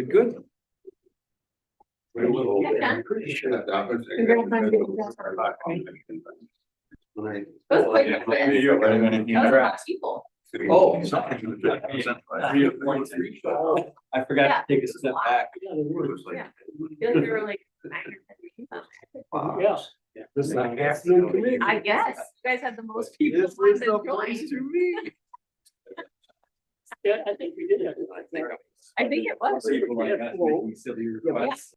Good. I'm pretty sure that that was. That's quite a quiz. That was a lot of people. Oh. Yeah. I forgot to take a step back. I feel like there were like 9 or 10 people. Yes. This is like afternoon committee. I guess you guys had the most people. This on is the the joint. place to be. Yeah, I think we did have. I think it was. People like us making silly requests.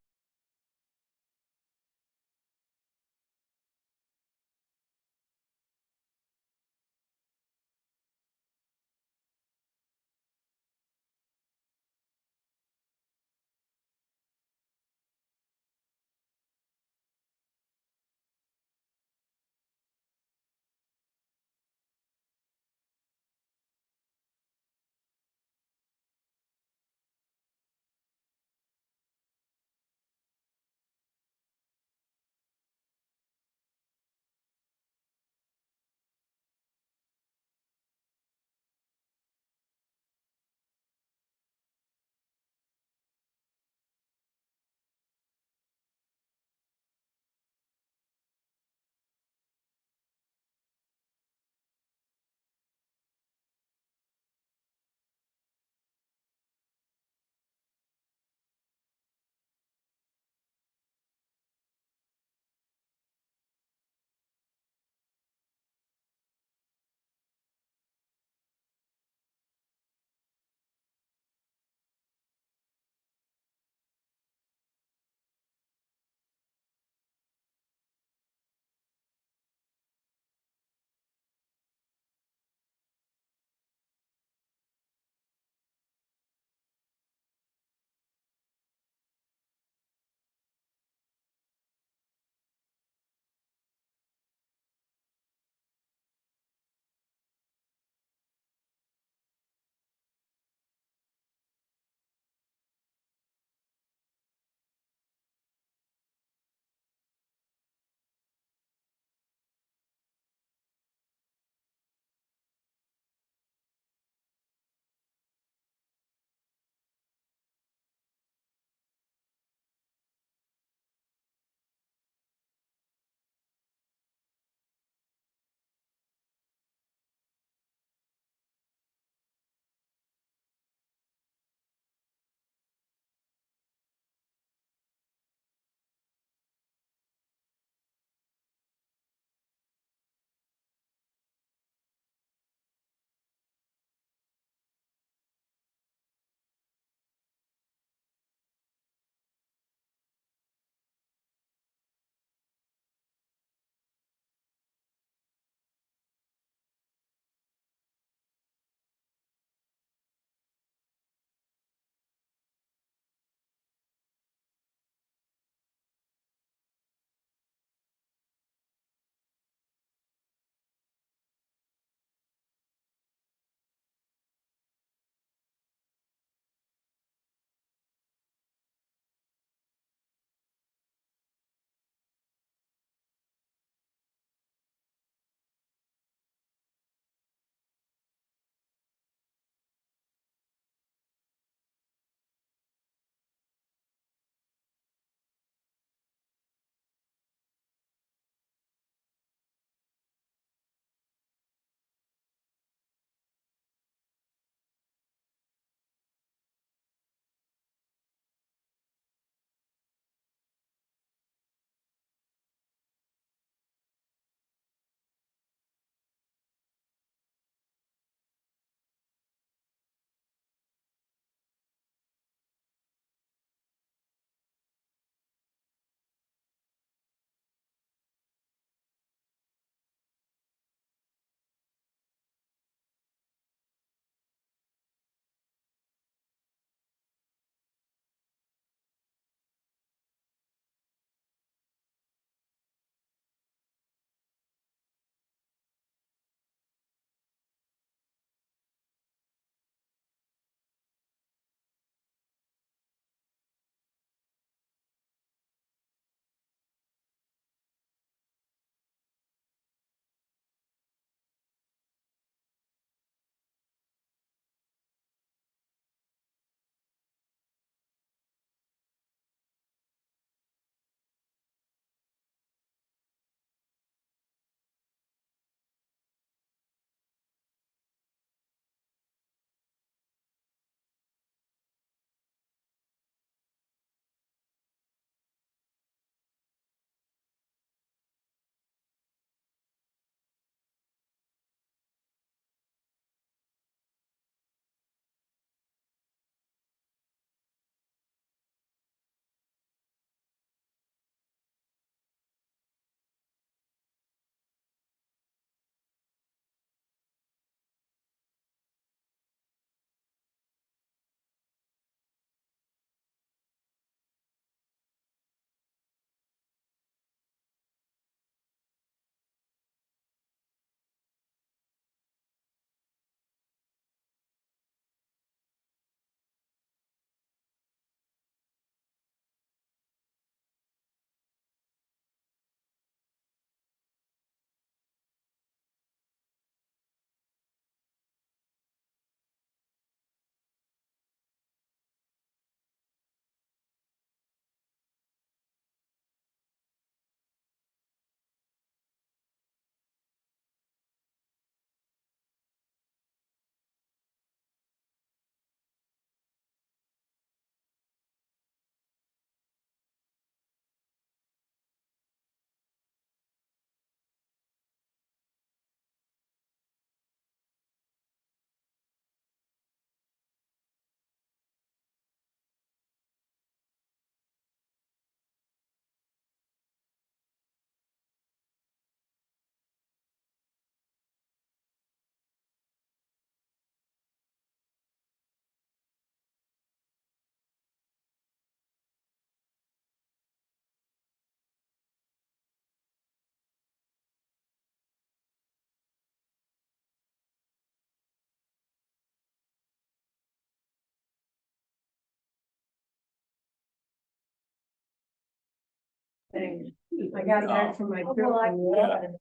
And I got back from my trip and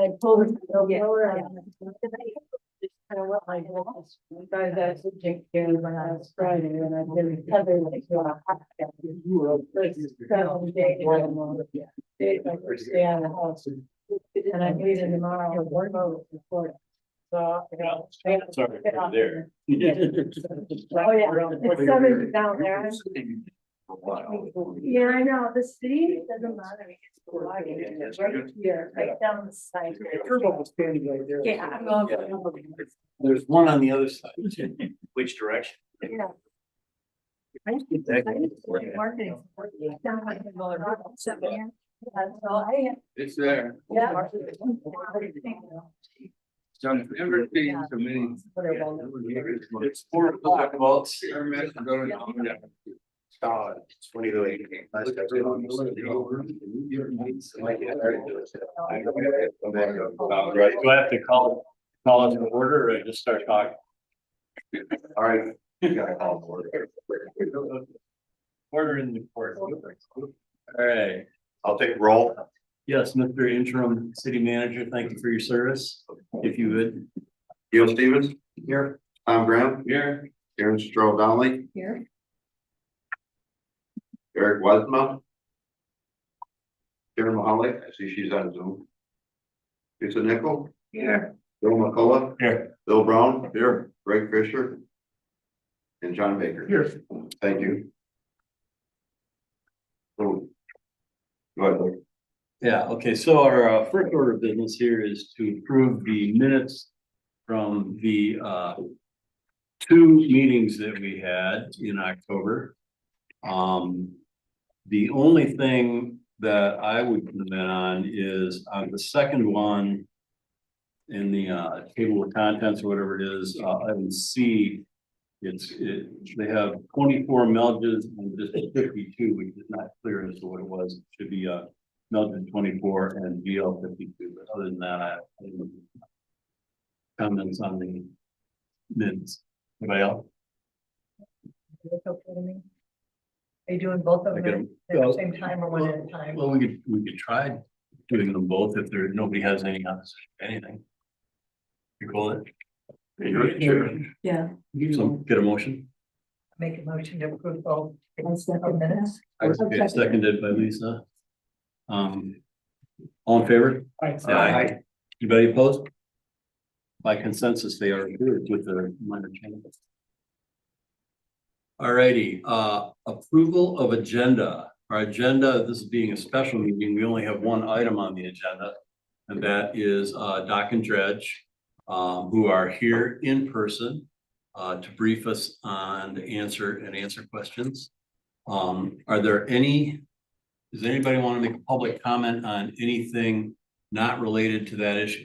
I pulled it over and kind of what my goals. Guys, I was taking care of when I was Friday and I've been covered like. 7 days. Days I first stay on the house. And I'm leaving tomorrow with one boat in Florida. So, you know. Sorry, there. Oh, yeah, it's 7 down there. Yeah, I know, the city doesn't matter. It's right here, right down the side. Yeah, I'm going. There's one on the other side. Which direction? Yeah. I used to work in marketing. Down by the road, 7 years. So I, It's there. yeah. Done everything to me. It's 4:00. Well, It's funny the way. Right, do I have to call it to order or just start talking? All right. You gotta call for it. Order in the court. All right, I'll take roll. yes, Mr. Interim City Manager, thank you for your service, if you would. Gil Stevens, Here. Tom Graham, Here. Karen Stroh Donnelly, Here. Eric Wesma. Karen Mahalik, I see she's on Zoom. Lisa Nickel, Here. Bill McCullough, Here. Bill Brown, here, Greg Fisher. And John Baker. Here. Thank you. So, go ahead, Luke. Yeah, okay, so our first order of business here is to approve the minutes from the 2 meetings that we had in October. The only thing that I would comment on is on the second one in the table of contents or whatever it is, item C. They have 24 millages and just 52, which is not clear as to what it was. It should be millage 24 and GL 52, but other than that, I have comments on the minutes. Anybody else? That's okay to me. Are you doing both of I get them 'em. at the same time or one at a time? Well, we could try doing them both if nobody has any opposition to anything. You call it? Yeah. So get a motion. Make a motion to approve both. Minutes. Okay, seconded by Lisa. All in favor? Aye. Anybody opposed? By consensus, they are approved with the minor changes. Alrighty, approval of agenda. Our agenda, this being a special meeting, we only have one item on the agenda. And that is Doc and Dredge, who are here in person to brief us on the answer questions. Are there any, does anybody want to make a public comment on anything not related to that issue?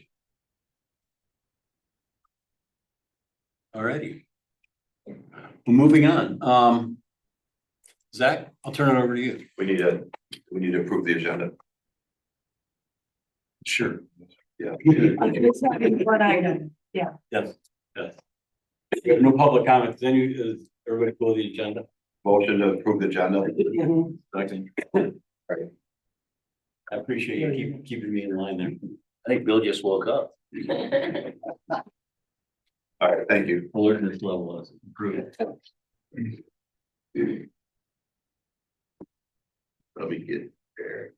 Alrighty. Well, moving on. Zach, I'll turn it over to you. We need to approve the agenda. Sure. Yeah. It's not in one item. Yeah. Yes, yes. No public comments. Is everybody cool with the agenda? Motion to approve the agenda. Second. I appreciate you keeping me in line there. I think Bill just woke up. All right, thank you. Alertness level is improved. Let me get there.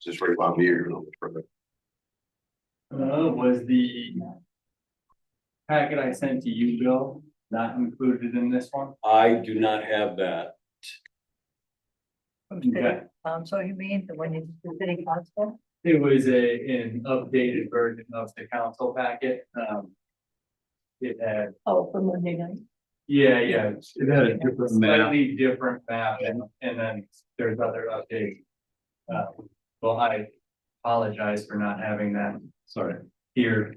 Is this right on me or? Was the packet I sent to you, Bill, not included in this one? I do not have that. Okay. So you mean the one you, the city council? It was an updated version of the council packet. It had, Oh, for Monday night. yeah, It had a different map. slightly different map and then there's other updates. Well, I apologize for not having that Sorry. here.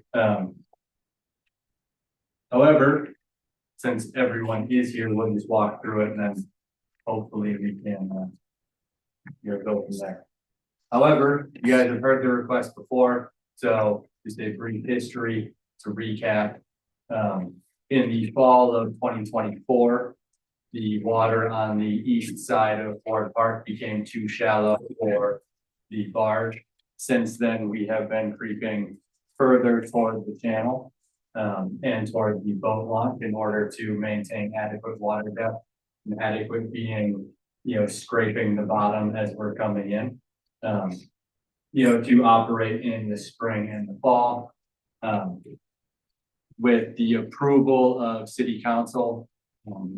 However, since everyone is here, we'll just walk through it and then hopefully we can go from there. However, you guys have heard the request before, so just a brief history. to recap, in the fall of 2024, the water on the east side of Ford Park became too shallow for the barge. Since then, we have been creeping further toward the channel and toward the boat launch in order to maintain adequate water depth. And adequate being, scraping the bottom as we're coming in. To operate in the spring and the fall. With the approval of city council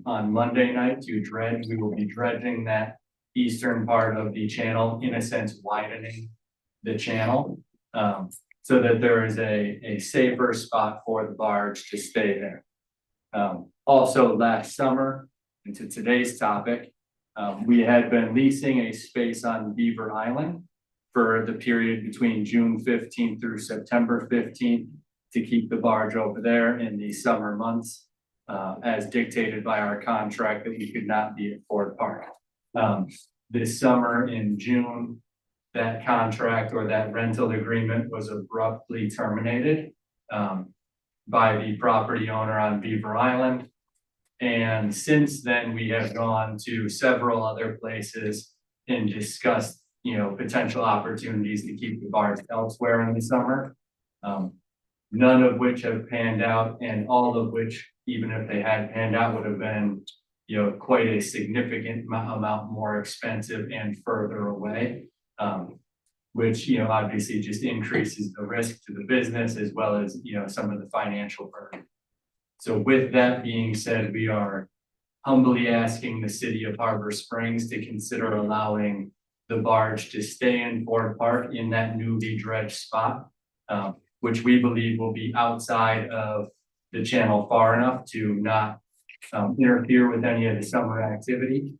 on Monday night to dredge, we will be dredging that eastern part of the channel, in a sense widening the channel. So that there is a safer spot for the barge to stay there. Also last summer, and to today's topic, we had been leasing a space on Beaver Island for the period between June 15th through September 15th to keep the barge over there in the summer months, as dictated by our contract that we could not be at Ford Park. This summer in June, that contract or that rental agreement was abruptly terminated by the property owner on Beaver Island. And since then, we have gone to several other places and discussed, potential opportunities to keep the barge elsewhere in the summer. None of which have panned out, and all of which, even if they had panned out, would have been, quite a significant amount more expensive and further away. Which, obviously just increases the risk to the business as well as, some of the financial burden. So with that being said, we are humbly asking the city of Harbor Springs to consider allowing the barge to stay in Ford Park in that newly dredged spot, which we believe will be outside of the channel far enough to not interfere with any of the summer activity.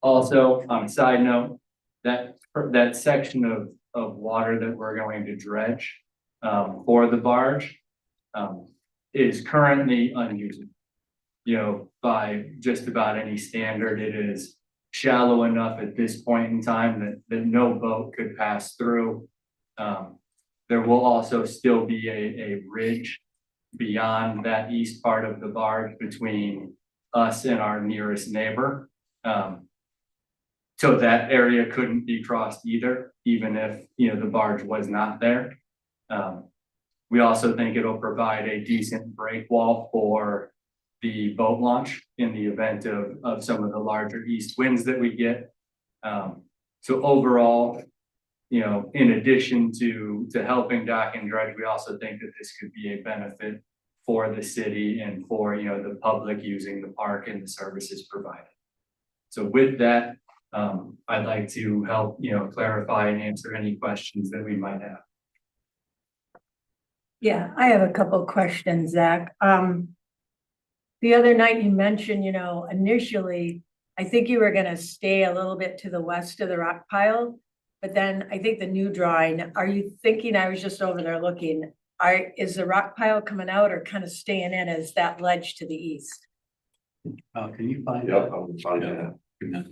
Also, on a side note, that section of water that we're going to dredge for the barge is currently unusable. By just about any standard, it is shallow enough at this point in time that no boat could pass through. There will also still be a ridge beyond that east part of the barge between us and our nearest neighbor. So that area couldn't be crossed either, even if, the barge was not there. We also think it'll provide a decent break wall for the boat launch in the event of some of the larger east winds that we get. So overall, in addition to helping dock and dredge, we also think that this could be a benefit for the city and for, the public using the park and the services provided. So with that, I'd like to help, clarify and answer any questions that we might have. Yeah, I have a couple of questions, Zach. The other night you mentioned, initially, I think you were gonna stay a little bit to the west of the rock pile. But then I think the new drawing, are you thinking, I was just over there looking, is the rock pile coming out or kind of staying in as that ledge to the east? Can you find Yep, that? I'm fine with that. Yeah.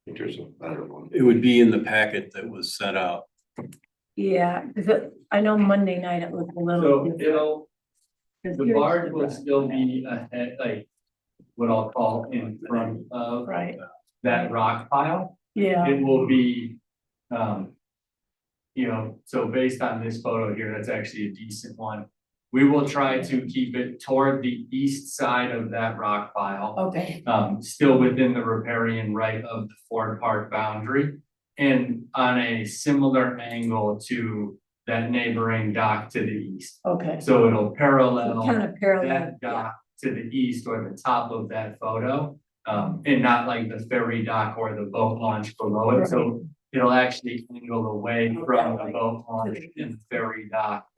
I think there's a better one. It would be in the packet that was sent out. Yeah, I know Monday night it looked a little. So different. the barge will still be ahead, like what I'll call in front of Right, that rock pile. yeah, It will be, so based on this photo here, that's actually a decent one. We will try to keep it toward the east side of that rock pile. okay, Still within the riparian right of the Ford Park boundary. And on a similar angle to that neighboring dock to the east. okay. So it'll parallel Kind of parallel, that dock to the east or the top of that photo. And not like the ferry dock or the boat launch below it, so it'll actually angle away from the boat launch and the ferry dock.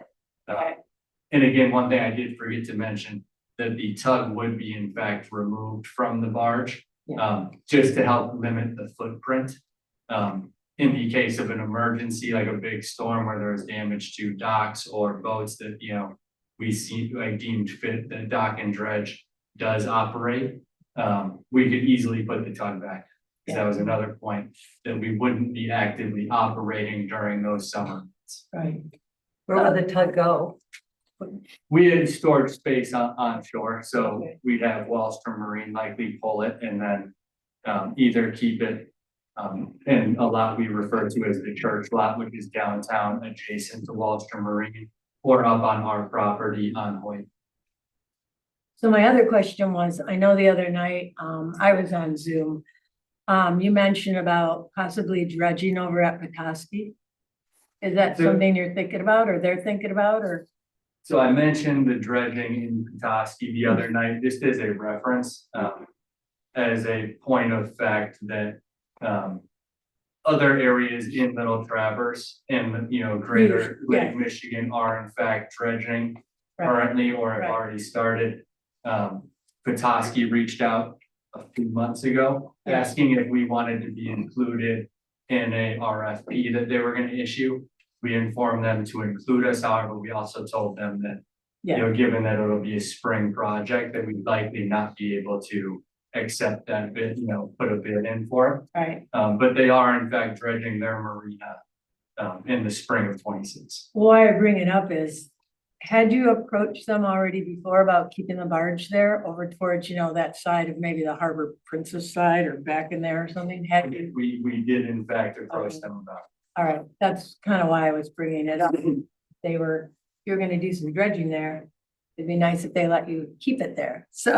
And again, one thing I did forget to mention, that the tug would be in fact removed from the barge. Just to help limit the footprint. In the case of an emergency, like a big storm where there's damage to docks or boats that, we see like deemed fit, that dock and dredge does operate. We could easily put the tug back 'cause that was another point, that we wouldn't be actively operating during those summer months. Right. Where would the tug go? We had storage space on shore, so Okay. we'd have Wallstrom Marine likely pull it and then either keep it in a lot we refer to as the church lot, which is downtown adjacent to Wallstrom Marine, or up on our property on Hoyt. So my other question was, I know the other night, I was on Zoom. You mentioned about possibly dredging over at Petoskey. Is that There- something you're thinking about, or they're thinking about, or? So I mentioned the dredging in Petoskey the other night, just as a reference, as a point of fact that, other areas in Middle Traverse and, greater Yeah. Lake Michigan are in fact dredging Right. currently or have Right. already started. Petoskey reached out a few months ago, Yeah. asking if we wanted to be included in a RFP that they were gonna issue. We informed them to include us, however, we also told them that, Yeah. given that it'll be a spring project, that we'd likely not be able to accept that bid, put a bid in for it. Right. But they are in fact dredging their marina, in the spring of 26. Why I bring it up is, had you approached them already before about keeping the barge there over towards, that side of maybe the Harbor Princess side or back in there or something? Had you? We did in fact approach them about it. All right, that's kind of why I was bringing it up. You're gonna do some dredging there. It'd be nice if they let you keep it there. So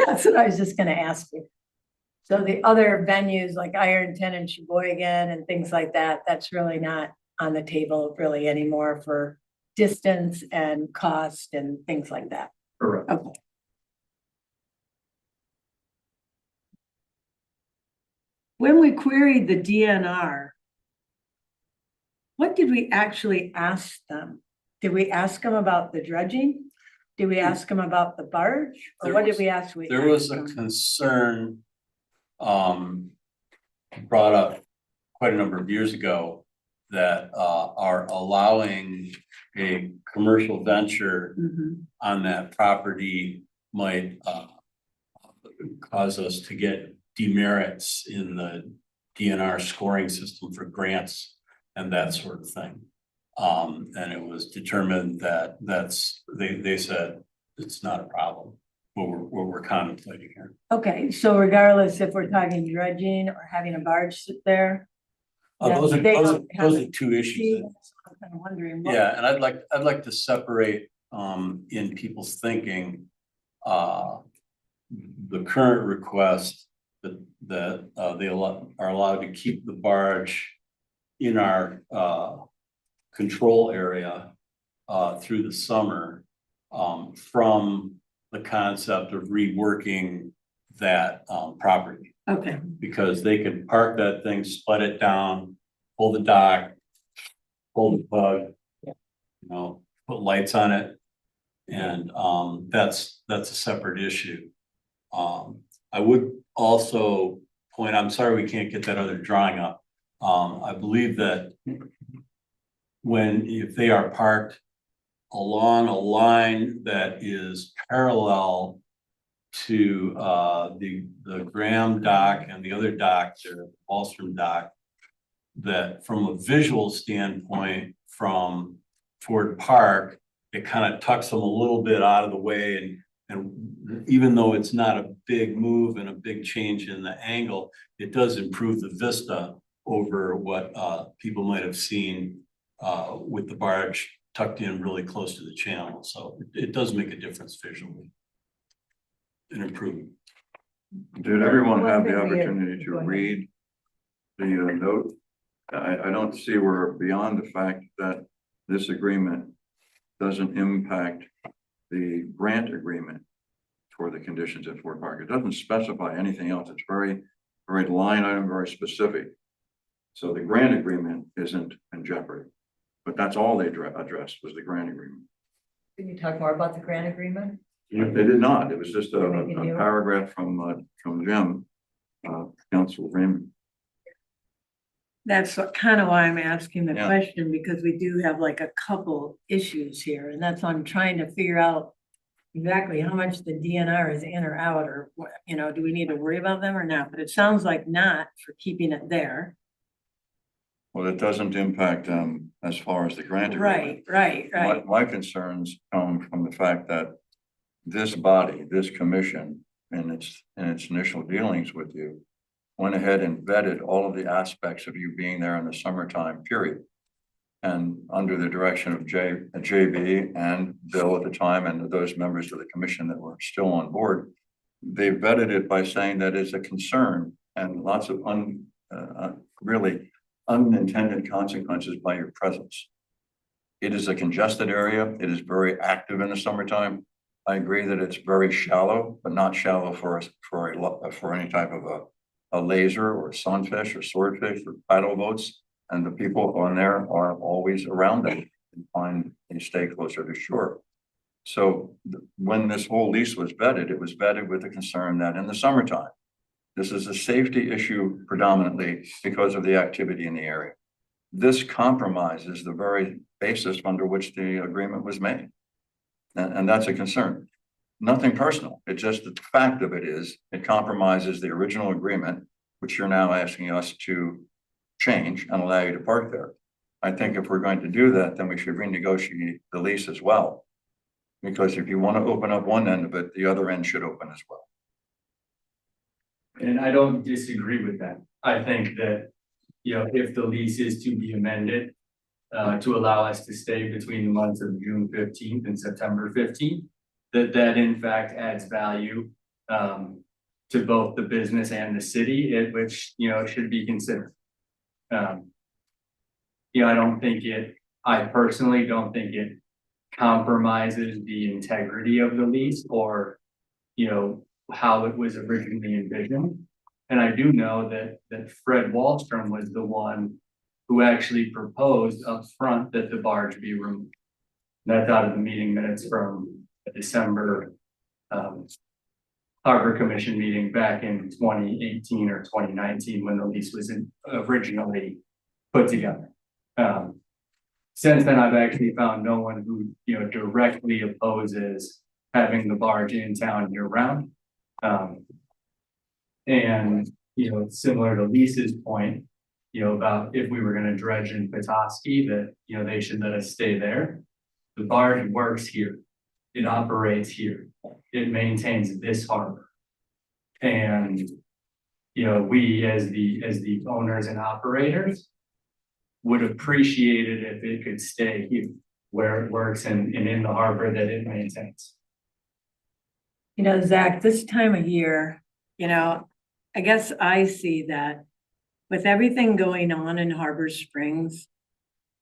that's what I was just gonna ask you. So the other venues like Ironton and Sheboygan and things like that, that's really not on the table really anymore for distance and cost and things like that. Correct. Okay. When we queried the DNR, what did we actually ask them? Did we ask them about the dredging? Did we ask them about the barge? Or There what did was- we ask? There was a concern brought up quite a number of years ago that are allowing a commercial venture Mhm. on that property might cause us to get demerits in the DNR scoring system for grants and that sort of thing. And it was determined that they said it's not a problem, what we're contemplating here. Okay, so regardless if we're talking dredging or having a barge sit there. Those are, they those are, don't have those it. are two issues. See, I'm kind of wondering. what- Yeah, and I'd like to separate, in people's thinking, the current request that, they are allowed to keep the barge in our, control area, through the summer, from the concept of reworking that, property. Okay, Because they can park that thing, split it down, pull the dock, pull the plug. Yeah. Put lights on it. And that's a separate issue. I would also point, I'm sorry we can't get that other drawing up. I believe that if they are parked along a line that is parallel to the Graham dock and the other dock, the Wallstrom dock, that from a visual standpoint from Ford Park, it kind of tucks them a little bit out of the way, and even though it's not a big move and a big change in the angle, it does improve the vista over what people might have seen with the barge tucked in really close to the channel. So it does make a difference visually. An improvement. Did everyone have the One thing we- opportunity to go ahead. read the note? I don't see we're beyond the fact that this agreement doesn't impact the grant agreement for the conditions at Fort Park. It doesn't specify anything else. It's very line item, very specific. So the grant agreement isn't in jeopardy, but that's all they addressed was the grant agreement. can you talk more about the grant agreement? They did not. It was just a Maybe you- paragraph from Jim, Council Raymond. That's kind of why I'm asking the Yeah. question, because we do have like a couple issues here, and that's why I'm trying to figure out exactly how much the DNR is in or out, or what, you know, do we need to worry about them or not? But it sounds like not for keeping it there. Well, it doesn't impact them as far as the grant agreement. Right. My concerns come from the fact that this body, this commission, in its initial dealings with you, went ahead and vetted all of the aspects of you being there in the summertime period. And under the direction of JB and Bill at the time, and those members of the commission that were still on board, they vetted it by saying that it's a concern and lots of really unintended consequences by your presence. It is a congested area. It is very active in the summertime. I agree that it's very shallow, but not shallow for any type of a laser or sunfish or swordfish or paddle boats. And the people on there are always around them and they stay closer to shore. So when this whole lease was vetted, it was vetted with the concern that in the summertime, this is a safety issue predominantly because of the activity in the area. This compromises the very basis under which the agreement was made. And that's a concern. Nothing personal. It's just the fact of it is it compromises the original agreement, which you're now asking us to change and allow you to park there. I think if we're going to do that, then we should renegotiate the lease as well. Because if you want to open up one end of it, the other end should open as well. And I don't disagree with that. I think that, you know, if the lease is to be amended to allow us to stay between the months of June 15th and September 15th, that in fact adds value to both the business and the city, which, you know, should be considered. You know, I personally don't think it compromises the integrity of the lease or, you know, how it was originally envisioned. And I do know that Fred Wallstrom was the one who actually proposed up front that the barge be removed. That's out of the meeting minutes from the December Harbor Commission meeting back in 2018 or 2019 when the lease was originally put together. Since then, I've actually found no one who, you know, directly opposes having the barge in town year round. And, you know, similar to Lisa's point, you know, about if we were going to dredge in Petoskey, that, you know, they should let us stay there. The barge works here. It operates here. It maintains this harbor. And, you know, we as the owners and operators would appreciate it if it could stay here where it works and in the harbor that it maintains. You know, Zach, this time of year, you know, I guess I see that with everything going on in Harbor Springs,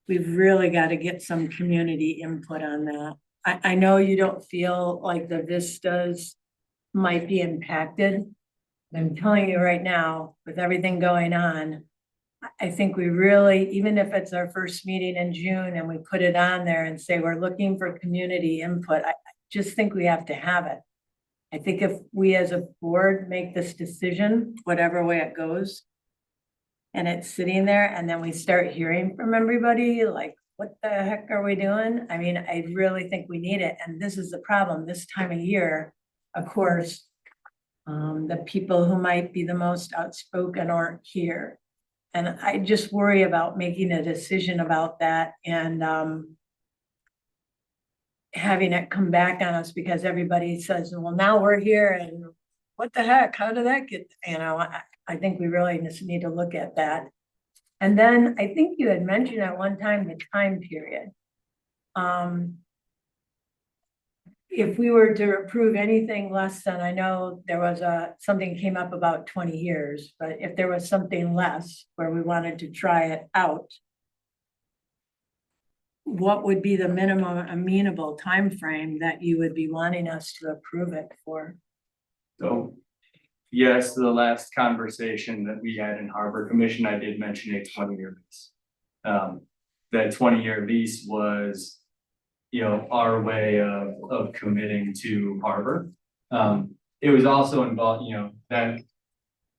we've really got to get some community input on that. I know you don't feel like the vistas might be impacted. I'm telling you right now, with everything going on, I think we really, even if it's our first meeting in June and we put it on there and say we're looking for community input, I just think we have to have it. I think if we as a board make this decision, whatever way it goes, and it's sitting there and then we start hearing from everybody, like, what the heck are we doing? I mean, I really think we need it. And this is the problem this time of year, of course, the people who might be the most outspoken aren't here. And I just worry about making a decision about that and having it come back on us because everybody says, well, now we're here and what the heck, how did that get, you know, I think we really just need to look at that. And then I think you had mentioned at one time the time period. If we were to approve anything less than, I know there was something came up about 20 years, but if there was something less where we wanted to try it out, what would be the minimum amenable timeframe that you would be wanting us to approve it for? So, yes, the last conversation that we had in Harbor Commission, I did mention a 20-year lease. That 20-year lease was, you know, our way of committing to Harbor. It was also involved, you know, that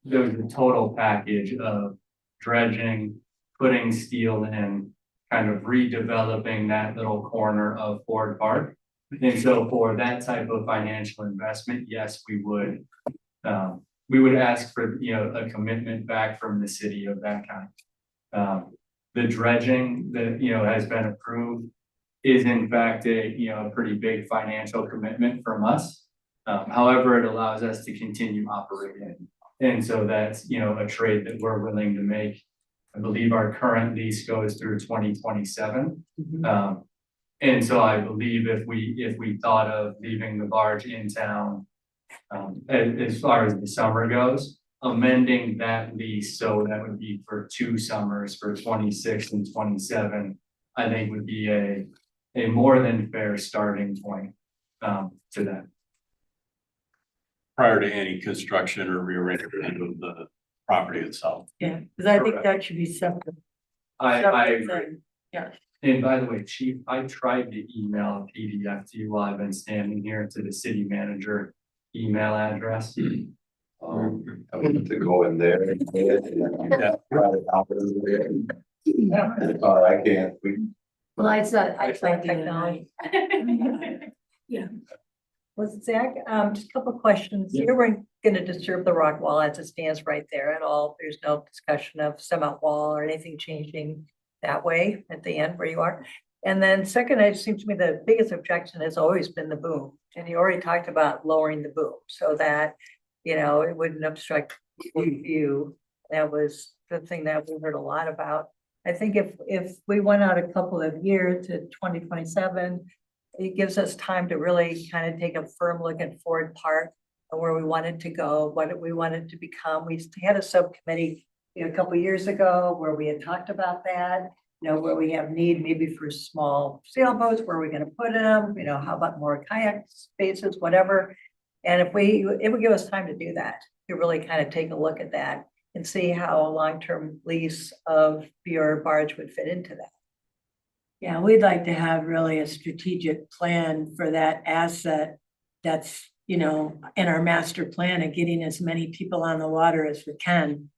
there was a total package of dredging, putting steel in, kind of redeveloping that little corner of Ford Park And so for that type of financial investment, yes, we would ask for, a commitment back from the city of that kind. The dredging that, has been approved is in fact a pretty big financial commitment from us. However, it allows us to continue operating. And so that's, a trade that we're willing to make. I believe our current lease goes through 2027. And so I believe if we thought of leaving the barge in town, as far as the summer goes, amending that lease, so that would be for 2 summers for 26 and 27, I think would be a more than fair starting point, to that. Prior to any construction or rearrangement of the property itself. Yeah, because I think Correct. that should be separate. I separate agree. thing. Yeah, And by the way, Chief, I tried to email a PDF to you while I've been standing here to the city manager email address. I wanted to go in there. I can't, well, I tried technology. Yeah. Well, Zach, just a couple of questions. Yeah. You weren't gonna disturb the rock wall as it stands right there at all. There's no discussion of cement wall or anything changing that way at the end where you are. And then second, it seems to me the biggest objection has always been the boom. And you already talked about lowering the boom so that, it wouldn't obstruct view. That was the thing that we heard a lot about. I think if we went out a couple of years to 2027, it gives us time to really kind of take a firm look at Ford Park and where we wanted to go, what we wanted to become. We had a subcommittee a couple of years ago where we had talked about that, where we have need maybe for small sailboats, where we're going to put them, how about more kayak spaces, whatever. And it would give us time to do that, to really kind of take a look at that and see how a long-term lease of your barge would fit into that. Yeah, we'd like to have really a strategic plan for that asset that's, in our master plan of getting as many people on the water as we can.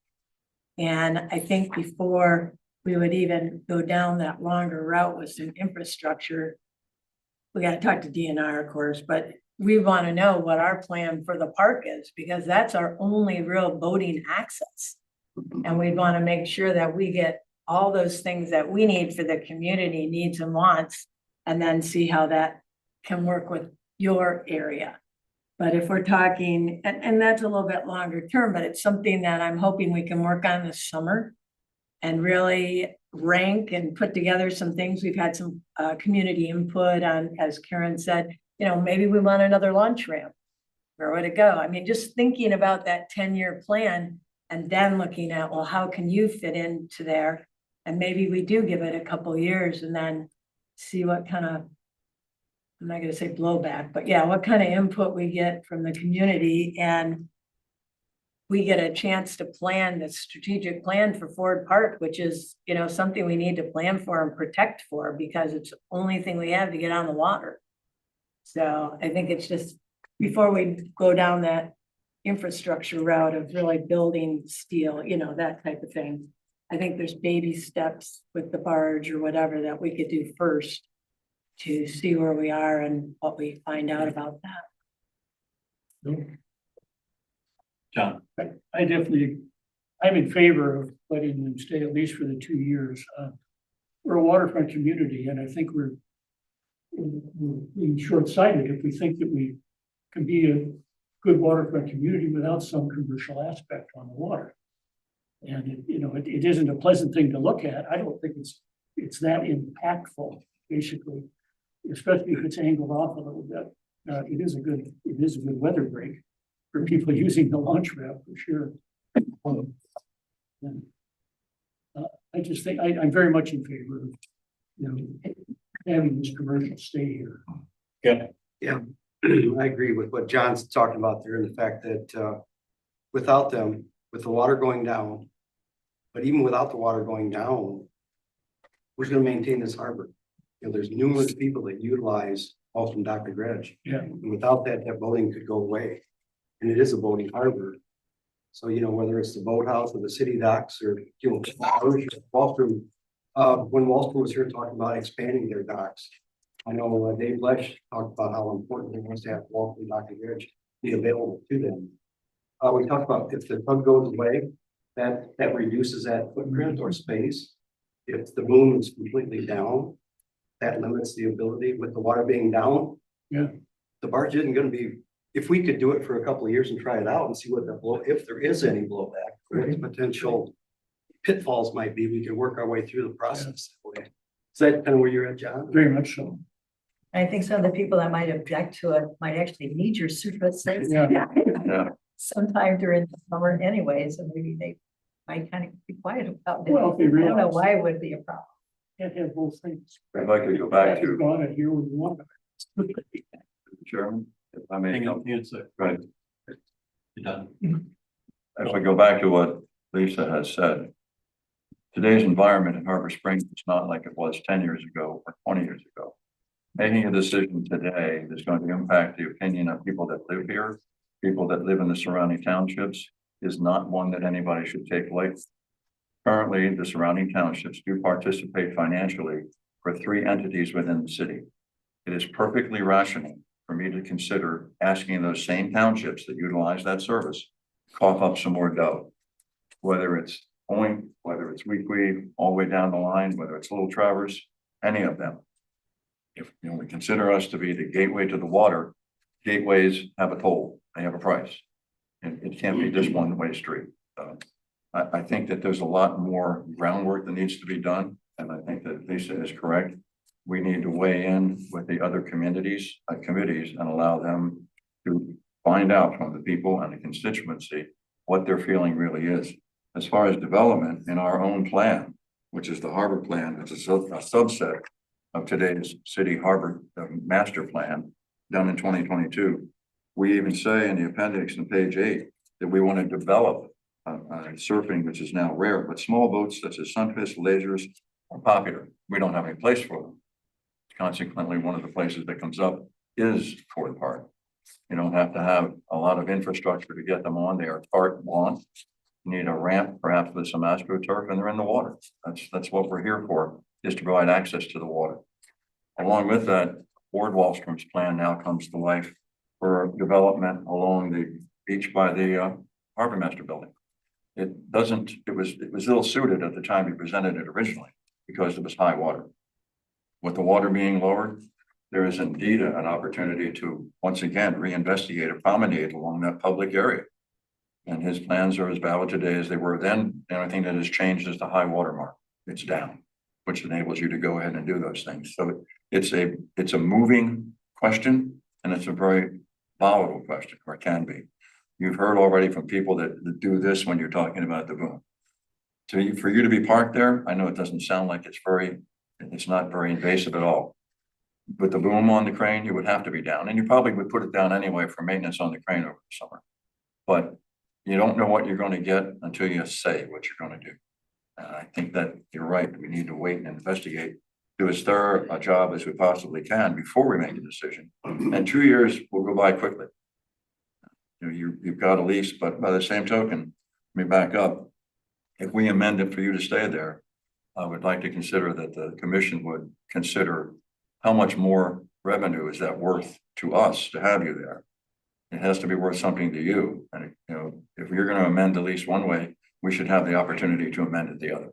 And I think before we would even go down that longer route with some infrastructure, we got to talk to DNR, of course, but we want to know what our plan for the park is, because that's our only real boating access. And we'd want to make sure that we get all those things that we need for the community needs and wants, and then see how that can work with your area. But if we're talking, and that's a little bit longer term, but it's something that I'm hoping we can work on this summer and really rank and put together some things. We've had some community input on, as Karen said, maybe we want another launch ramp. Where would it go? I mean, just thinking about that 10-year plan and then looking at, well, how can you fit into there? And maybe we do give it a couple years and then see what kind of, I'm not gonna say blowback, but yeah, what kind of input we get from the community, and we get a chance to plan the strategic plan for Ford Park, which is, something we need to plan for and protect for, because it's the only thing we have to get on the water. So I think it's just, before we go down that infrastructure route of really building steel, that type of thing, I think there's baby steps with the barge or whatever that we could do first to see where we are and what we find out about that. John, I definitely, I'm in favor of letting them stay at least for the 2 years. We're a waterfront community, and I think we're being short-sighted if we think that we can be a good waterfront community without some commercial aspect on the water. And it isn't a pleasant thing to look at. I don't think it's that impactful, basically, especially if it's angled off a little bit. It is a good weather break for people using the launch ramp, for sure. I just think I'm very much in favor of having this commercial stay here. yeah, I agree with what John's talking about there, and the fact that without them, with the water going down, but even without the water going down, who's going to maintain this harbor? There's numerous people that utilize all from Dr. Dredge. Yeah. And without that, that boating could go away. And it is a boating harbor. So, whether it's the boathouse or the city docks or, Wallstrom, when Wallstrom was here talking about expanding their docks, I know Dave Lesh talked about how important it was to have Walton and Dr. Ridge be available to them. We talked about if the tug goes away, that reduces that footprint or space. If the boom is completely down, that limits the ability with the water being down. Yeah. The barge isn't gonna be, if we could do it for a couple of years and try it out and see what the blow, if there is any blowback, what the potential pitfalls might be, we could work our way through the process. That way. Is that kind of where you're at, John? Very much so. I think some of the people that might object to it might actually need your services. Yeah. Yeah. Sometime during the summer anyways, and maybe they might kind of be quiet about it. Well, if they I don't know realize- why it would be a problem. Can't have both things. If I could go back to, Go on and hear what you want. Chairman, if I may, Hang on, it's a, right, you're done. if we go back to what Lisa has said. Today's environment in Harbor Springs is not like it was 10 years ago or 20 years ago. Making a decision today is going to impact the opinion of people that live here, people that live in the surrounding townships, is not one that anybody should take lightly. Currently, the surrounding townships do participate financially for 3 entities within the city. It is perfectly rational for me to consider asking those same townships that utilize that service, cough up some more dough. Whether it's Point, whether it's Weekweed, all the way down the line, whether it's Little Traverse, any of them. If we consider us to be the gateway to the water, gateways have a toll, they have a price. And it can't be just one-way street. I think that there's a lot more groundwork that needs to be done, and I think that Lisa is correct. We need to weigh in with the other communities, committees, and allow them to find out from the people and the constituency what their feeling really is. As far as development in our own plan, which is the harbor plan, which is a subset of today's city harbor master plan done in 2022. We even say in the appendix on page 8 that we want to develop surfing, which is now rare, but small boats such as sunfish, lasers are popular. We don't have any place for them. Consequently, one of the places that comes up is Ford Park. You don't have to have a lot of infrastructure to get them on. They are carte blanche. Need a ramp, perhaps with some astroturf, and they're in the water. That's what we're here for, is to provide access to the water. Along with that, Ward Wallstrom's plan now comes to life for development along the beach by the Harbor Master Building. It was ill suited at the time we presented it originally because it was high water. With the water being lowered, there is indeed an opportunity to once again reinvestigate a promenade along that public area. And his plans are as valid today as they were then. The only thing that has changed is the high water mark. It's down, which enables you to go ahead and do those things. So it's a moving question, and it's a very volatile question, or it can be. You've heard already from people that do this when you're talking about the boom. So for you to be parked there, I know it doesn't sound like it's not very invasive at all. With the boom on the crane, you would have to be down, and you probably would put it down anyway for maintenance on the crane over the summer. But you don't know what you're going to get until you say what you're going to do. I think that you're right. We need to wait and investigate, do as thorough a job as we possibly can before we make a decision. And 2 years will go by quickly. You've got a lease, but by the same token, let me back up. If we amend it for you to stay there, I would like to consider that the commission would consider how much more revenue is that worth to us to have you there. It has to be worth something to you. And if you're going to amend the lease one way, we should have the opportunity to amend it the other.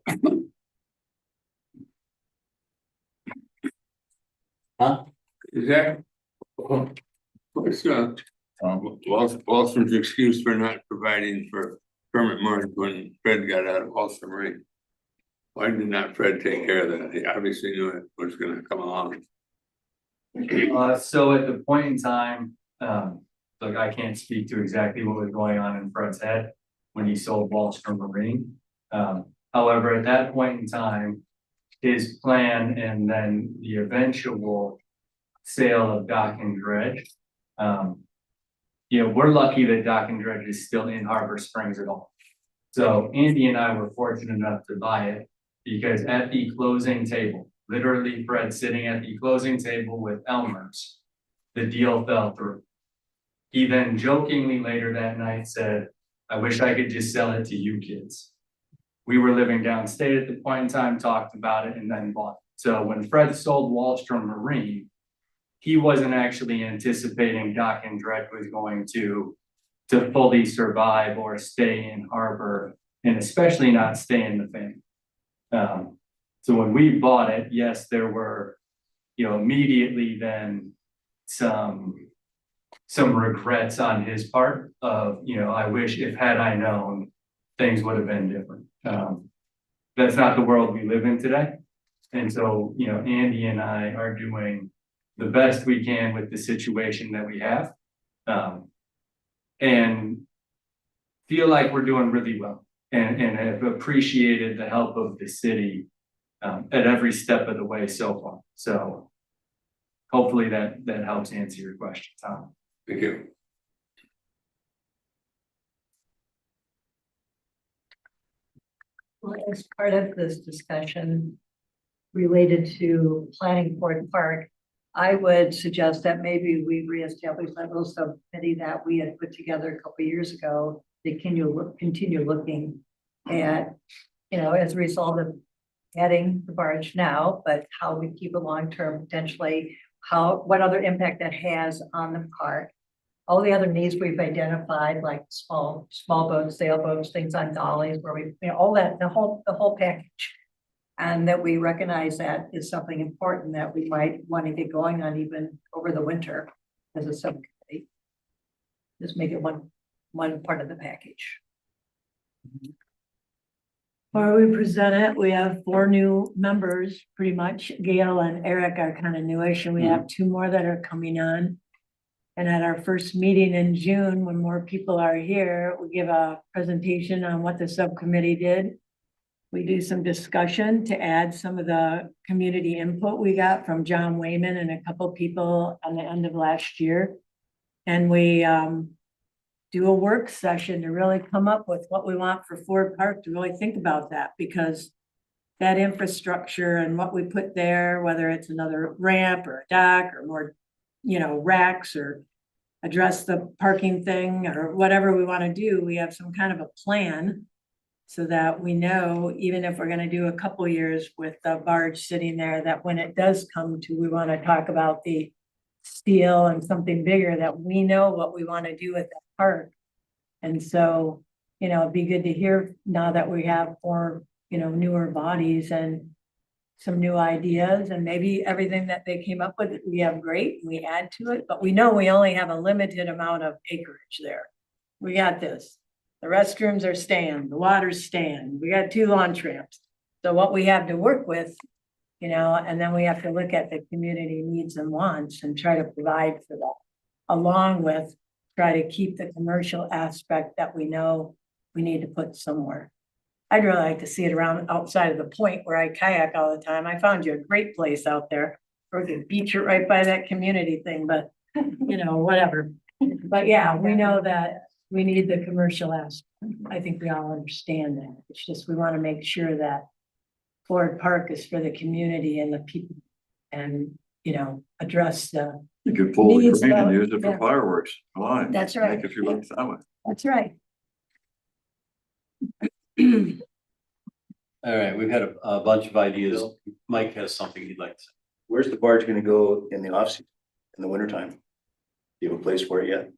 Is that? What's Wallstrom's excuse for not providing for permit mark when Fred got out of Wallstrom Marine? Why did not Fred take care of that? He obviously knew it was gonna come along. So at the point in time, look, I can't speak to exactly what was going on in Fred's head when he sold Wallstrom Marine. However, at that point in time, his plan and then the eventual sale of Dock and Dredge. We're lucky that Dock and Dredge is still in Harbor Springs at all. So Andy and I were fortunate enough to buy it because at the closing table, literally Fred sitting at the closing table with Elmer's, the deal fell through. He then jokingly later that night said, "I wish I could just sell it to you kids." We were living downstate at the point in time, talked about it, and then bought it. So when Fred sold Wallstrom Marine, he wasn't actually anticipating Dock and Dredge was going to fully survive or stay in harbor, and especially not stay in the family. So when we bought it, yes, there were, immediately then some regrets on his part of, I wish if had I known, things would have been different. That's not the world we live in today. And so, Andy and I are doing the best we can with the situation that we have. And feel like we're doing really well and have appreciated the help of the city at every step of the way so far. So hopefully that helps answer your question, Tom. Thank you. Well, as part of this discussion related to planning Ford Park, I would suggest that maybe we reestablish that little subcommittee that we had put together a couple of years ago. They continue looking at, as a result of adding the barge now, but how we keep it long-term potentially, what other impact that has on the park. All the other needs we've identified, like small boats, sailboats, things on dollies, where we, all that, the whole package. And that we recognize that is something important that we might want to get going on even over the winter as a subcommittee. Just make it one part of the package. Before we present it, we have 4 new members, pretty much. Gail and Eric are kind of newish, and we have 2 more that are coming on. And at our first meeting in June, when more people are here, we give a presentation on what the subcommittee did. We do some discussion to add some of the community input we got from John Wayman and a couple people on the end of last year. And we do a work session to really come up with what we want for Ford Park, to really think about that, because that infrastructure and what we put there, whether it's another ramp or a dock or more, racks, or address the parking thing or whatever we want to do, we have some kind of a plan so that we know, even if we're going to do a couple years with the barge sitting there, that when it does come to, we want to talk about the steel and something bigger, that we know what we want to do with that park. And so, it'd be good to hear now that we have 4, newer bodies and some new ideas, and maybe everything that they came up with, we have great, we add to it, but we know we only have a limited amount of acreage there. We got this. The restrooms are staying, the water's staying, we got 2 launch ramps. So what we have to work with, and then we have to look at the community needs and wants and try to provide for that, along with try to keep the commercial aspect that we know we need to put somewhere. I'd really like to see it around outside of the point where I kayak all the time. I found you a great place out there. Or we could beach it right by that community thing, but whatever. But yeah, we know that we need the commercial aspect. I think we all understand that. It's just, we want to make sure that Ford Park is for the community and the people, and, address the. You could pull the Needs crane and about- use it for yeah. fireworks. Why? That's right. If you look that way. That's right. All right, we've had a bunch of ideas. Mike has something he'd like to say. Where's the barge gonna go in the off season, in the winter time? Do you have a place for it yet?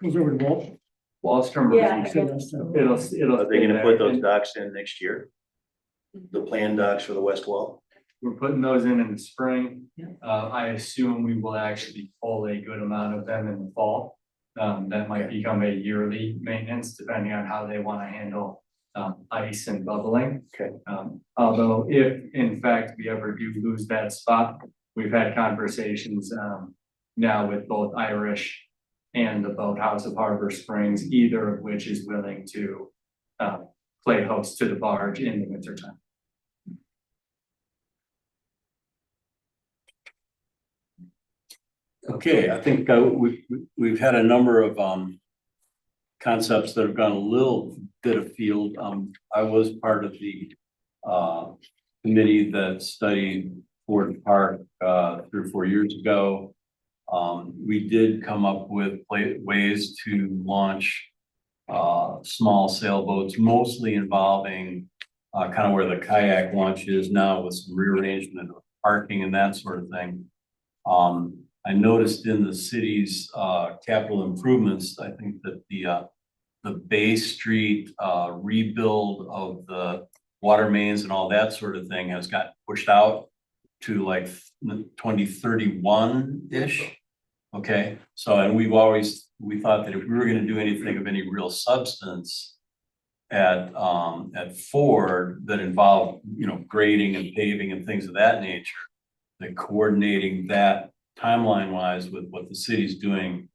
Goes over to Walt. Wallstrom. Yeah. It'll. Are they gonna put those docks in next year? The planned docks for the west wall? We're putting those in the spring. Yeah. I assume we will actually pull a good amount of them in the fall. That might become a yearly maintenance, depending on how they want to handle ice and bubbling. Okay. Although if in fact we ever do lose that spot, we've had conversations now with both Irish and the Boathouse of Harbor Springs, either of which is willing to play host to the barge in the wintertime. Okay, I think we've had a number of concepts that have gone a little bit afield. I was part of the committee that studied Ford Park 3 or 4 years ago. We did come up with ways to launch small sailboats, mostly involving kind of where the kayak launch is now, with some rearrangement of parking and that sort of thing. I noticed in the city's capital improvements, I think that the Bay Street rebuild of the water mains and all that sort of thing has gotten pushed out to like 2031-ish. Okay, so, and we thought that if we were gonna do anything of any real substance at Ford that involved, you know, grading and paving and things of that nature, that coordinating that timeline wise with what the city's doing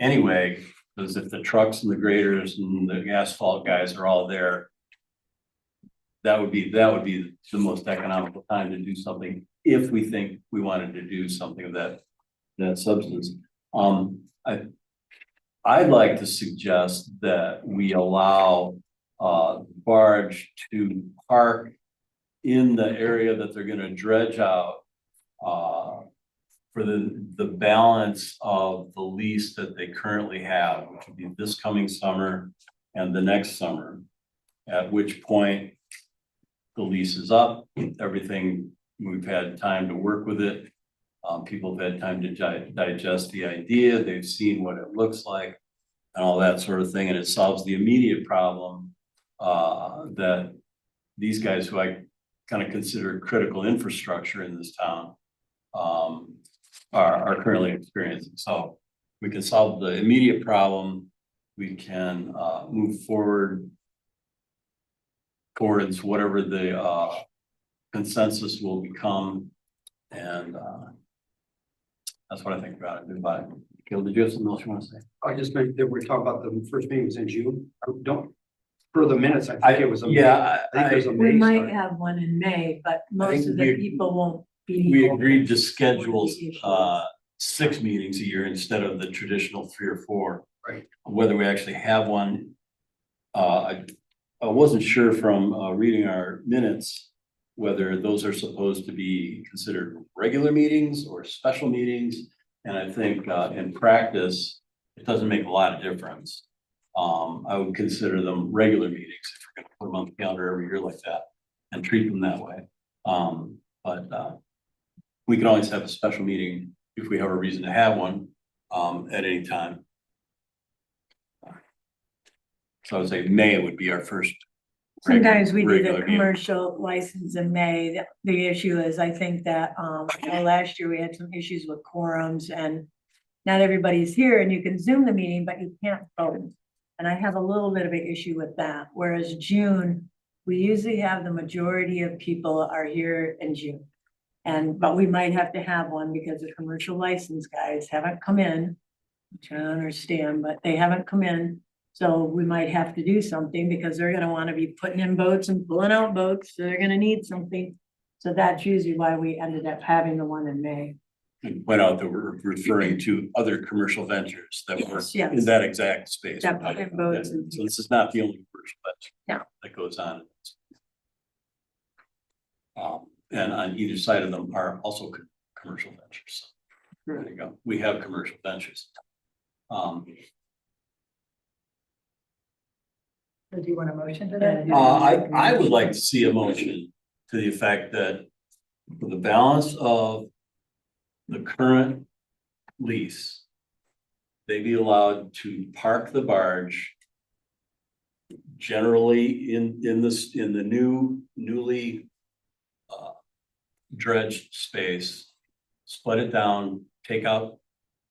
anyway, because if the trucks and the graders and the asphalt guys are all there, that would be the most economical time to do something, if we think we wanted to do something of that substance. I'd like to suggest that we allow barge to park in the area that they're gonna dredge out for the balance of the lease that they currently have, which would be this coming summer and the next summer. At which point the lease is up, everything, we've had time to work with it. People have had time to digest the idea, they've seen what it looks like and all that sort of thing, and it solves the immediate problem that these guys, who I kind of consider critical infrastructure in this town, are currently experiencing. So we can solve the immediate problem, we can move forward towards whatever the consensus will become, and that's what I think about it. Gil, did you have something else you want to say? I just meant that we're talking about the first meeting was in June. Don't, for the minutes, I think it was. Yeah, I think it was a We May might start. have one in May, but most think of the we- people won't be. we agreed to schedule issues. 6 meetings a year instead of the traditional 3 or 4. Right. Whether we actually have one, I wasn't sure from reading our minutes whether those are supposed to be considered regular meetings or special meetings. And I think in practice, it doesn't make a lot of difference. I would consider them regular meetings if you're gonna put them on the calendar every year like that and treat them that way. But we can always have a special meeting if we have a reason to have one at any time. So I would say May would be our first. Sometimes we do the regular meeting. commercial license in May. The issue is, I think that, you know, last year we had some issues with quorums and not everybody's here, and you can Zoom the meeting, but you can't vote. And I have a little bit of an issue with that, whereas June, we usually have the majority of people are here in June. But we might have to have one because the commercial license guys haven't come in, which I don't understand, but they haven't come in. So we might have to do something because they're gonna wanna be putting in boats and pulling out boats, so they're gonna need something. So that's usually why we ended up having the one in May. And point out that we're referring to other commercial ventures that were Yes, yes. in that exact space. That put in boats and- So this is not the only commercial venture. No. That goes on. And on either side of them are also commercial ventures. So there you go. We have commercial ventures. So do you want a motion to that? I would like to see a motion to the effect that for the balance of the current lease, they be allowed to park the barge generally in the newly dredged space, split it down, take out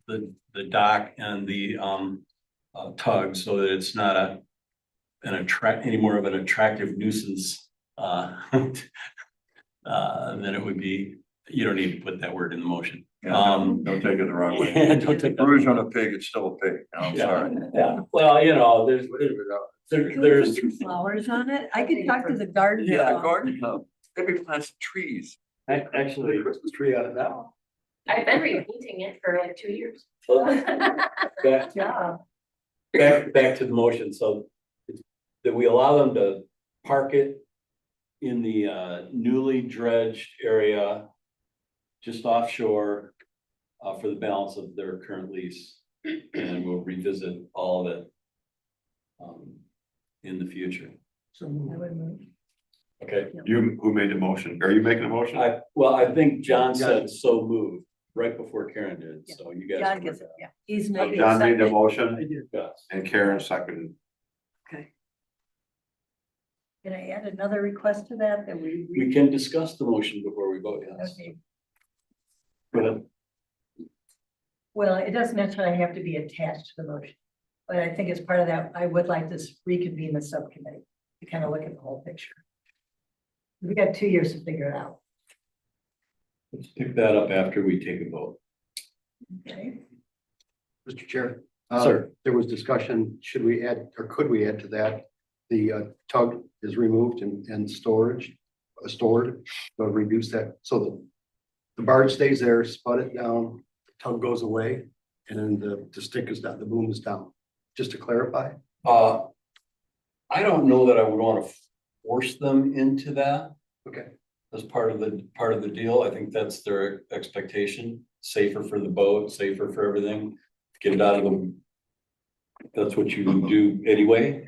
the dock and the tug so that it's not any more of an attractive nuisance than it would be. You don't need to put that word in the motion. Yeah, don't take it the wrong way. Yeah, don't take that. Bruise on a pig, it's still a pig. I'm Yeah. sorry. Yeah, well, you know, there's Can we there's. put some flowers on it? I could talk to the garden. garden club. Maybe plant some trees. Actually, Christmas tree out of that one. I've been repainting it for like 2 years. back, Yeah. back to the motion, so that we allow them to park it in the newly dredged area just offshore for the balance of their current lease, and we'll revisit all of it in the future. I would move. Okay, Who made the motion? Are you making a motion? I think John said so moved. right before Karen did, so you guys. John gets it, yeah. He's So making. John made the second. motion Yes. and Karen seconded. Okay. Can I add another request to that, that we? We can discuss the motion before we vote, yes. Okay, Go ahead. well, it doesn't necessarily have to be attached to the motion. But I think as part of that, I would like to reconvene the subcommittee to kind of look at the whole picture. We got 2 years to figure it out, Let's pick that up after we take a vote. okay? Mr. Chair. Sir. There was discussion, should we add, or could we add to that? The tug is removed and stored, so reduce that, so the barge stays there, spud it down, the tug goes away, and then the stick is down, the boom is down. Just to clarify, I don't know that I would want to force them into that okay, as part of the deal. I think that's their expectation, safer for the boat, safer for everything. Get it out of them. That's what you would do anyway.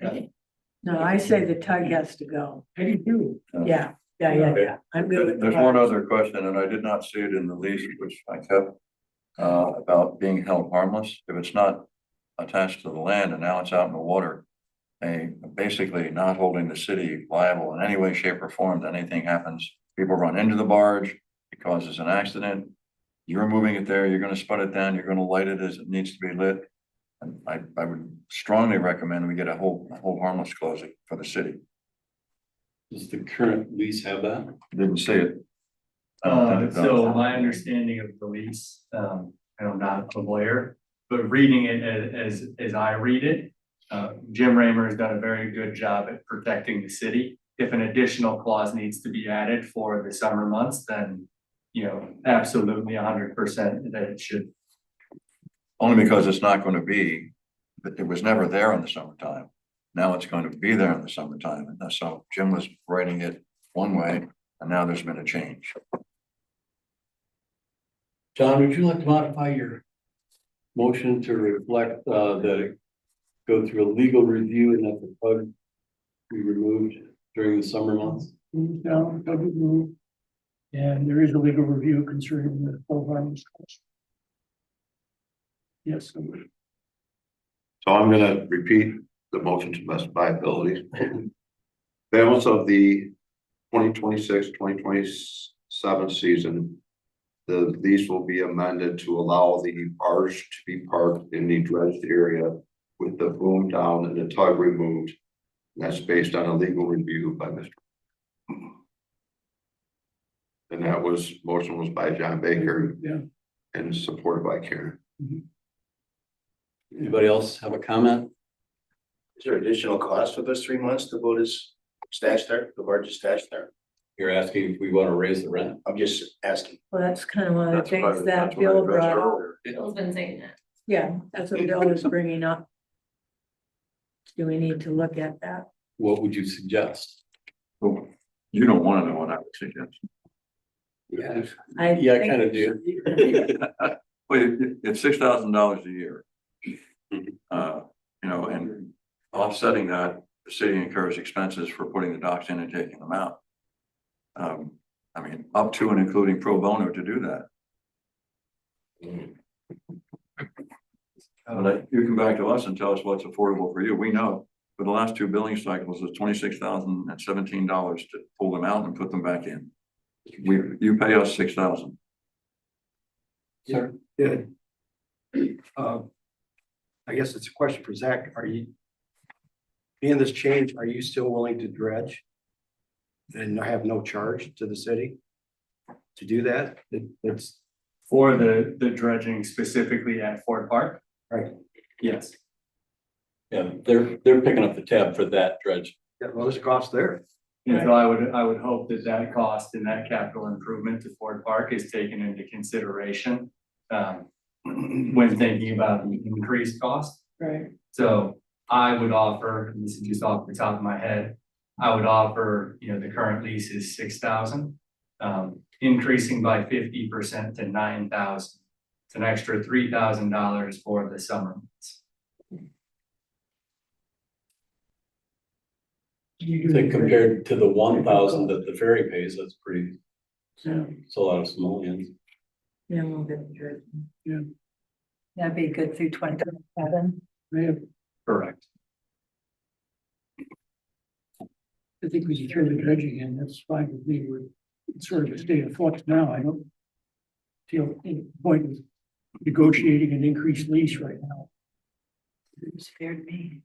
No, I say the tug has to go. How do you do? Yeah. I'm good with There's that. one other question, and I did not see it in the lease, which I kept, about being held harmless. If it's not attached to the land and now it's out in the water, basically not holding the city liable in any way, shape, or form that anything happens. People run into the barge, it causes an accident. You're moving it there, you're gonna spud it down, you're gonna light it as it needs to be lit. And I would strongly recommend we get a whole harmless closing for the city. Does the current lease have that? Didn't see it. I don't think it does. So my understanding of the lease, and I'm not a lawyer, but reading it as I read it, Jim Raymer has done a very good job at protecting the city. If an additional clause needs to be added for the summer months, then, absolutely 100% that it should. Only because it's not gonna be, but it was never there in the summertime. Now it's going to be there in the summertime, and so Jim was writing it one way, and now there's been a change. John, would you like to modify your motion to reflect that it go through a legal review and that the tug be removed during the summer months? Down, tug is moved. And there is a legal review concerning the full harmless cost. Yes. So I'm gonna repeat the motion to best of my abilities. Balance of the 2026-2027 season. The lease will be amended to allow the barge to be parked in the dredged area with the boom down and the tug removed. That's based on a legal review by Mr. And that motion was by John Baker Yeah. and supported by Karen. Anybody else have a comment? Is there additional cost for those 3 months the boat is stashed there, the barge is stashed there? You're asking if we want to raise the rent? I'm just asking. Well, that's kind of one of the That's what things that that's what I Bill addressed brought up. earlier. Bill's been saying that. Yeah, that's what Bill was bringing up. Do we need to look at that? What would you suggest? Well, you don't wanna know what I would suggest. Yeah. I Yeah, I think- kind of do. Well, it's $6,000 a year. And offsetting that, the city incurs expenses for putting the docks in and taking them out. Up to and including pro bono to do that. You come back to us and tell us what's affordable for you. We know for the last 2 billing cycles, it's $26,017 to pull them out and put them back in. You pay us $6,000. Sir? yeah. I guess it's a question for Zach, being this change, are you still willing to dredge? And have no charge to the city to do that? It's, For the dredging specifically at Fort Park? Right. Yes. Yeah, they're picking up the tab for that dredge. yeah, well, there's a cost there. And so I would hope that cost and that capital improvement to Ford Park is taken into consideration when thinking about the increased cost. Right. So I would offer, and this is just off the top of my head, I would offer, the current lease is 6,000, increasing by 50% to 9,000. It's an extra $3,000 for the summer months. I think compared to the 1,000 that the ferry pays, that's pretty, Yeah. it's a lot of simoleons. Yeah, we'll get the dredging. That'd be good through 2027. I have, Correct. I think we should throw the dredging in, that's fine with me, we're sort of a state of flux now, I don't feel any point with negotiating an increased lease right now. It scared me.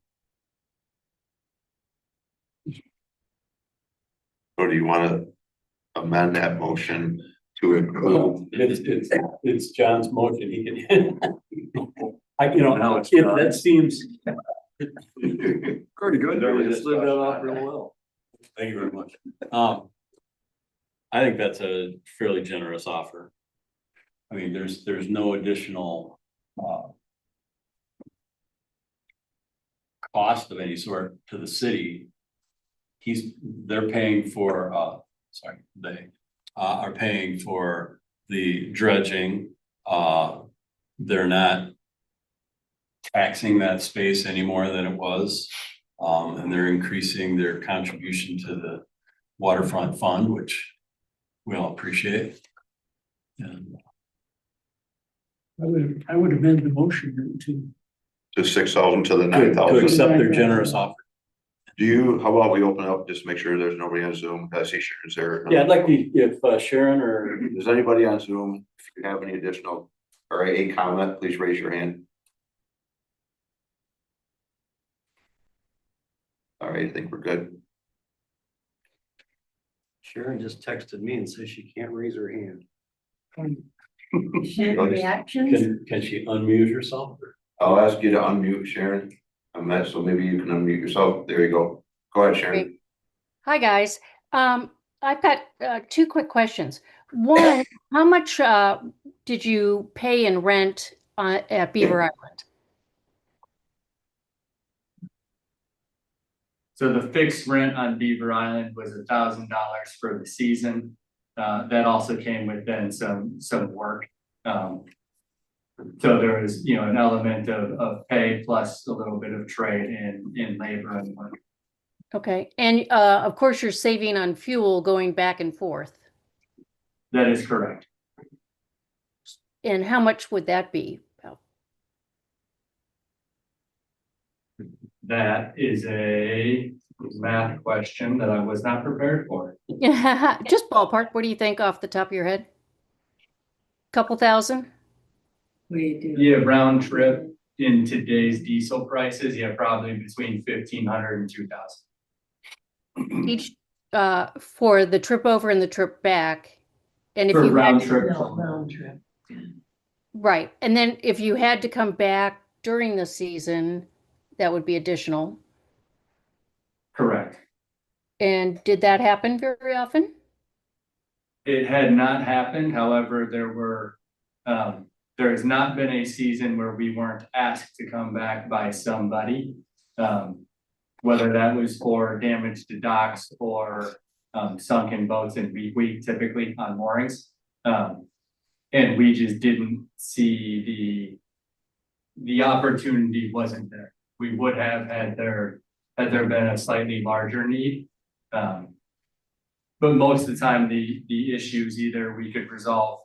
Or do you wanna amend that motion to include? It's John's motion, he can. Now it's done. that seems. Pretty good. Just lived that off real well. Thank you very much. I think that's a fairly generous offer. I mean, there's no additional, cost of any sort to the city. They're paying for, they, are paying for the dredging. They're not taxing that space any more than it was. And they're increasing their contribution to the waterfront fund, which we all appreciate. And I would amend the motion to, 6,000 to the to 9,000. accept their generous offer. How about we open up, just make sure there's nobody on Zoom, I see Sharon's there. Yeah, I'd like to, if Sharon or Is anybody on Zoom, if you have any additional or a comment, please raise your hand. All right, I think we're good. Sharon just texted me and says she can't raise her hand. Any reactions? can she unmute herself? I'll ask you to unmute Sharon. So maybe you can unmute yourself. There you go. Go ahead, Sharon. Great. Hi, guys. I've got two quick questions. One, how much did you pay in rent at Beaver Island? So the fixed rent on Beaver Island was $1,000 for the season. That also came with then some work. So there was, an element of pay plus a little bit of trade in labor and work. Okay, and of course, you're saving on fuel going back and forth. That is correct. And how much would that be? That is a math question that I was not prepared for. Just ballpark. What do you think off the top of your head? Couple thousand? We do. Yeah, round trip in today's diesel prices, probably between 1,500 and 2,000. Each for the trip over and the trip back. And if For you round had, trip. No, round trip. right, and then if you had to come back during the season, that would be additional. Correct. And did that happen very often? It had not happened. However, there has not been a season where we weren't asked to come back by somebody. Whether that was for damage to docks or sunken boats and we typically on moorings. And we just didn't see the opportunity wasn't there. We would have had there been a slightly larger need. But most of the time, the issues either we could resolve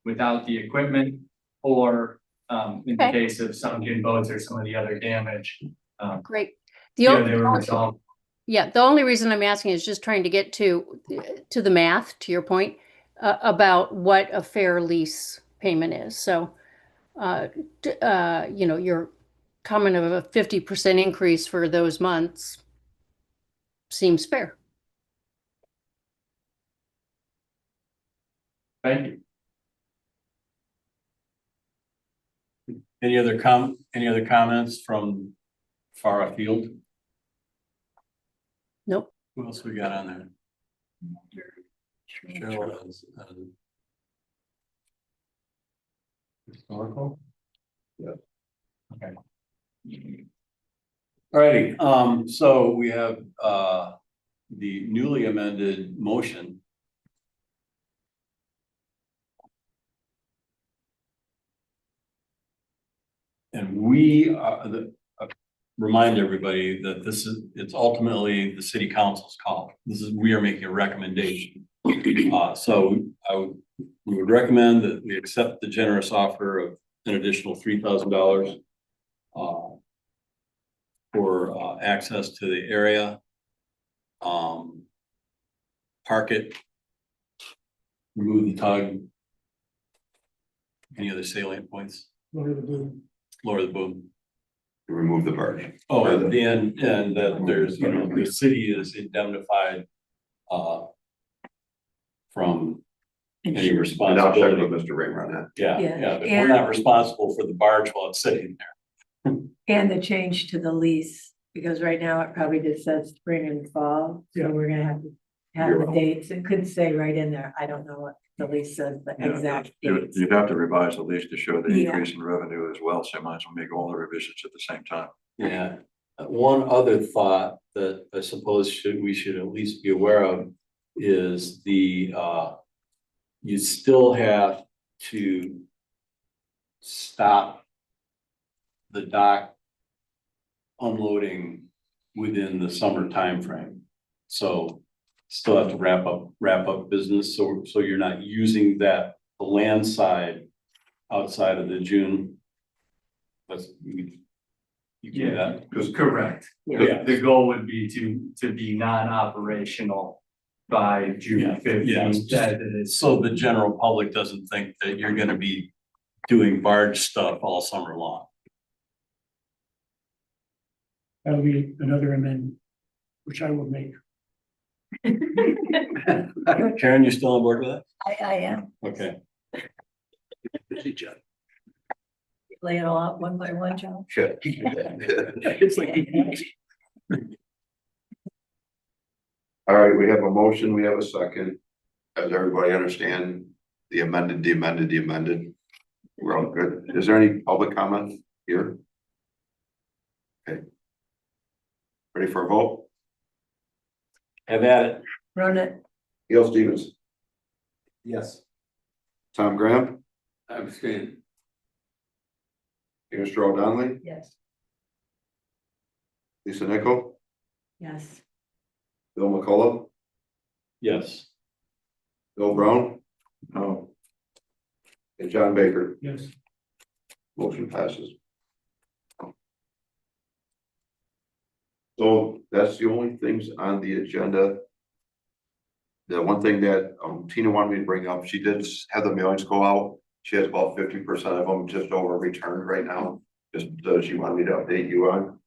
without the equipment or in the case of sunken boats or some of the other damage. Great. They were resolved. Yeah, the only reason I'm asking is just trying to get to the math, to your point, about what a fair lease payment is. So, your comment of a 50% increase for those months seems fair. Thank you. Any other comments from far afield? Nope. Who else we got on there? Cheryl has, historical? Yeah. Okay. Alrighty, so we have the newly amended motion. And we remind everybody that it's ultimately the city council's call. We are making a recommendation. So I would We would recommend that we accept the generous offer of an additional $3,000 for access to the area. Park it. Remove the tug. Any other salient points? Lower the boom. Lower the boom. Remove the barge. Oh, and then, and that there's, you know, the city is indemnified from any And I'll check responsibility. with Mr. Raymer on that. Yeah, Yeah, yeah, but we're and- not responsible for the barge while it's sitting there. And the change to the lease, because right now it probably just says spring and fall, Yeah. so we're gonna have to have You're the right. dates. It could say right in there. I don't know what the lease says, the Yeah, exact You'd dates. you'd have to revise the lease to show the Yeah. increase in revenue as well, so you might as well make all the revisions at the same time. Yeah, one other thought that I suppose we should at least be aware of is you still have to stop the dock unloading within the summer timeframe. So still have to wrap up business, so you're not using the land side outside of the June. You do that. Correct. Yeah. The goal would be to be non-operational by June Yeah, 15th, as it is. So the general public doesn't think that you're gonna be doing barge stuff all summer long. That'll be another amendment, which I will make. Karen, you still on board with that? I am, Okay. lay it all out one by one, John. Sure. It's like. All right, we have a motion, we have a second. Does everybody understand the amended? We're all good. Is there any public comment here? Okay. Ready for a vote? Have at it. Run it. Gail Stevens, Yes. Tom Graham, I'm staying. Ian Stroh Donnelly, Yes. Lisa Nichol, Yes. Bill McCullough, Yes. Bill Brown, No, and John Baker. Yes. Motion passes. So that's the only things on the agenda. The one thing that Tina wanted me to bring up, she did have the mailings go out. She has about 50% of them just over returned right now. Just she wanted me to update you on.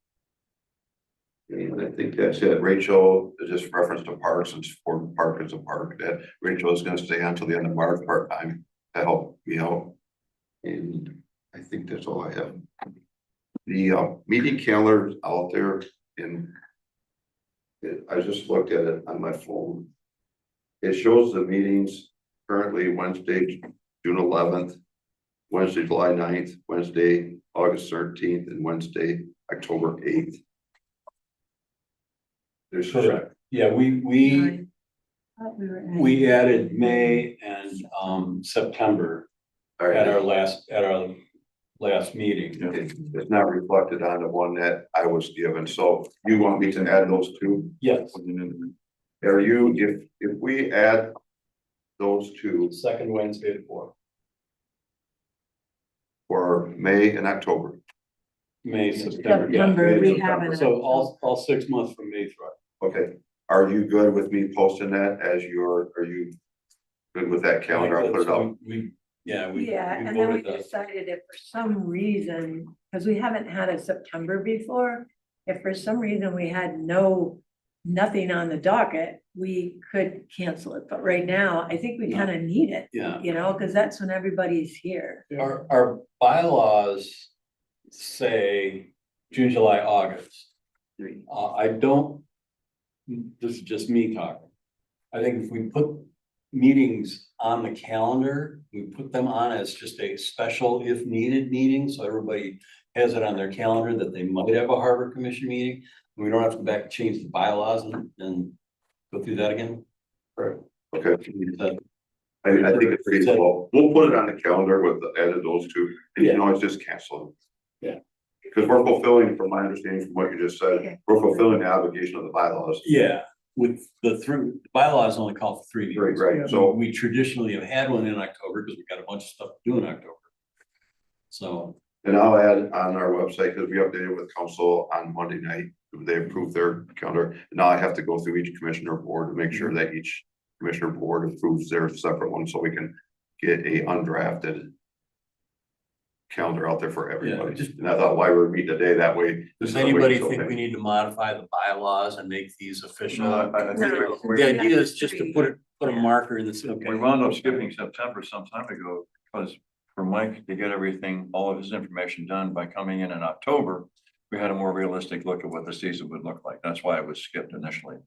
And I think that's it. Rachel, just reference to parks and support park as a park, that Rachel is gonna stay on until the end of March part-time to help me out. And I think that's all I have. The meeting calendar is out there and I just looked at it on my phone. It shows the meetings currently Wednesday, June 11th, Wednesday, July 9th, Wednesday, August 13th, and Wednesday, October 8th. There's Correct. Yeah, we added May and September All right. at our last meeting. It's not reflected on the one that I was given, so you want me to add those two? Yes, Are you, if we add those two second Wednesday at 4. for May and October? May, September. yeah. September, we September. have an. So all 6 months from May through. Okay, are you good with me posting that as are you good with that calendar? I'll put it up. Yeah, We and then we voted that. decided if for some reason, because we haven't had a September before, if for some reason we had nothing on the docket, we could cancel it. But right now, I think we No. kind of need it, Yeah, you know, because that's when everybody's here. our bylaws say June, July, August. I don't, this is just me talking. I think if we put meetings on the calendar, we put them on as just a special if needed meeting, so everybody has it on their calendar that they might have a harbor commission meeting. We don't have to go back and change the bylaws and go through that again. Okay, That- I think it's reasonable. We'll put it on the calendar with the added those two, and you Yeah. can always just cancel them. Yeah. Because we're fulfilling, from my understanding from what you just said, we're fulfilling the obligation of the bylaws. Yeah, with the bylaws only call for 3 meetings. Right, right, so, We traditionally have had one in October because we've got a bunch of stuff to do in October. So, and I'll add on our website, because we updated with council on Monday night, they approved their calendar. Now I have to go through each commissioner board to make sure that each commissioner board approves their separate one, so we can get a undrafted calendar out there for everybody. just- And I thought, why we're meeting today, that way. does anybody think we need to modify the bylaws and make these official? I think we- The idea is just to put a marker in the. we wound up skipping September some time ago, because for Mike to get everything, all of his information done by coming in October, we had a more realistic look at what the season would look like. That's why it was skipped initially.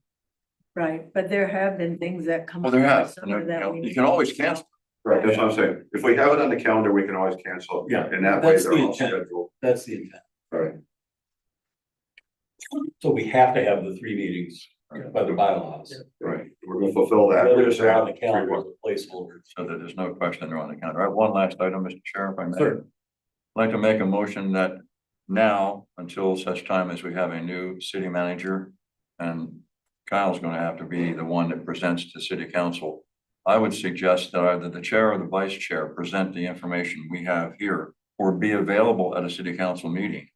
Right, but there have been things that come. Well, there up have, this and summer that we you need can to always do. cancel. Right, that's what I'm saying. If we have it on the calendar, we can always cancel. it. Yeah, And that way that's they're the all intent. scheduled. That's the intent. All right. So we have to have the 3 meetings by the bylaws. Right, we're gonna fulfill that. Whether it's on the calendar as a placeholder. So that there's no question they're on the calendar. All right, one last item, Mr. Chair, if I may. Sure. I'd like to make a motion that now, until such time as we have a new city manager, and Kyle's gonna have to be the one that presents to city council, I would suggest that either the chair or the vice chair present the information we have here, or be available at a city council meeting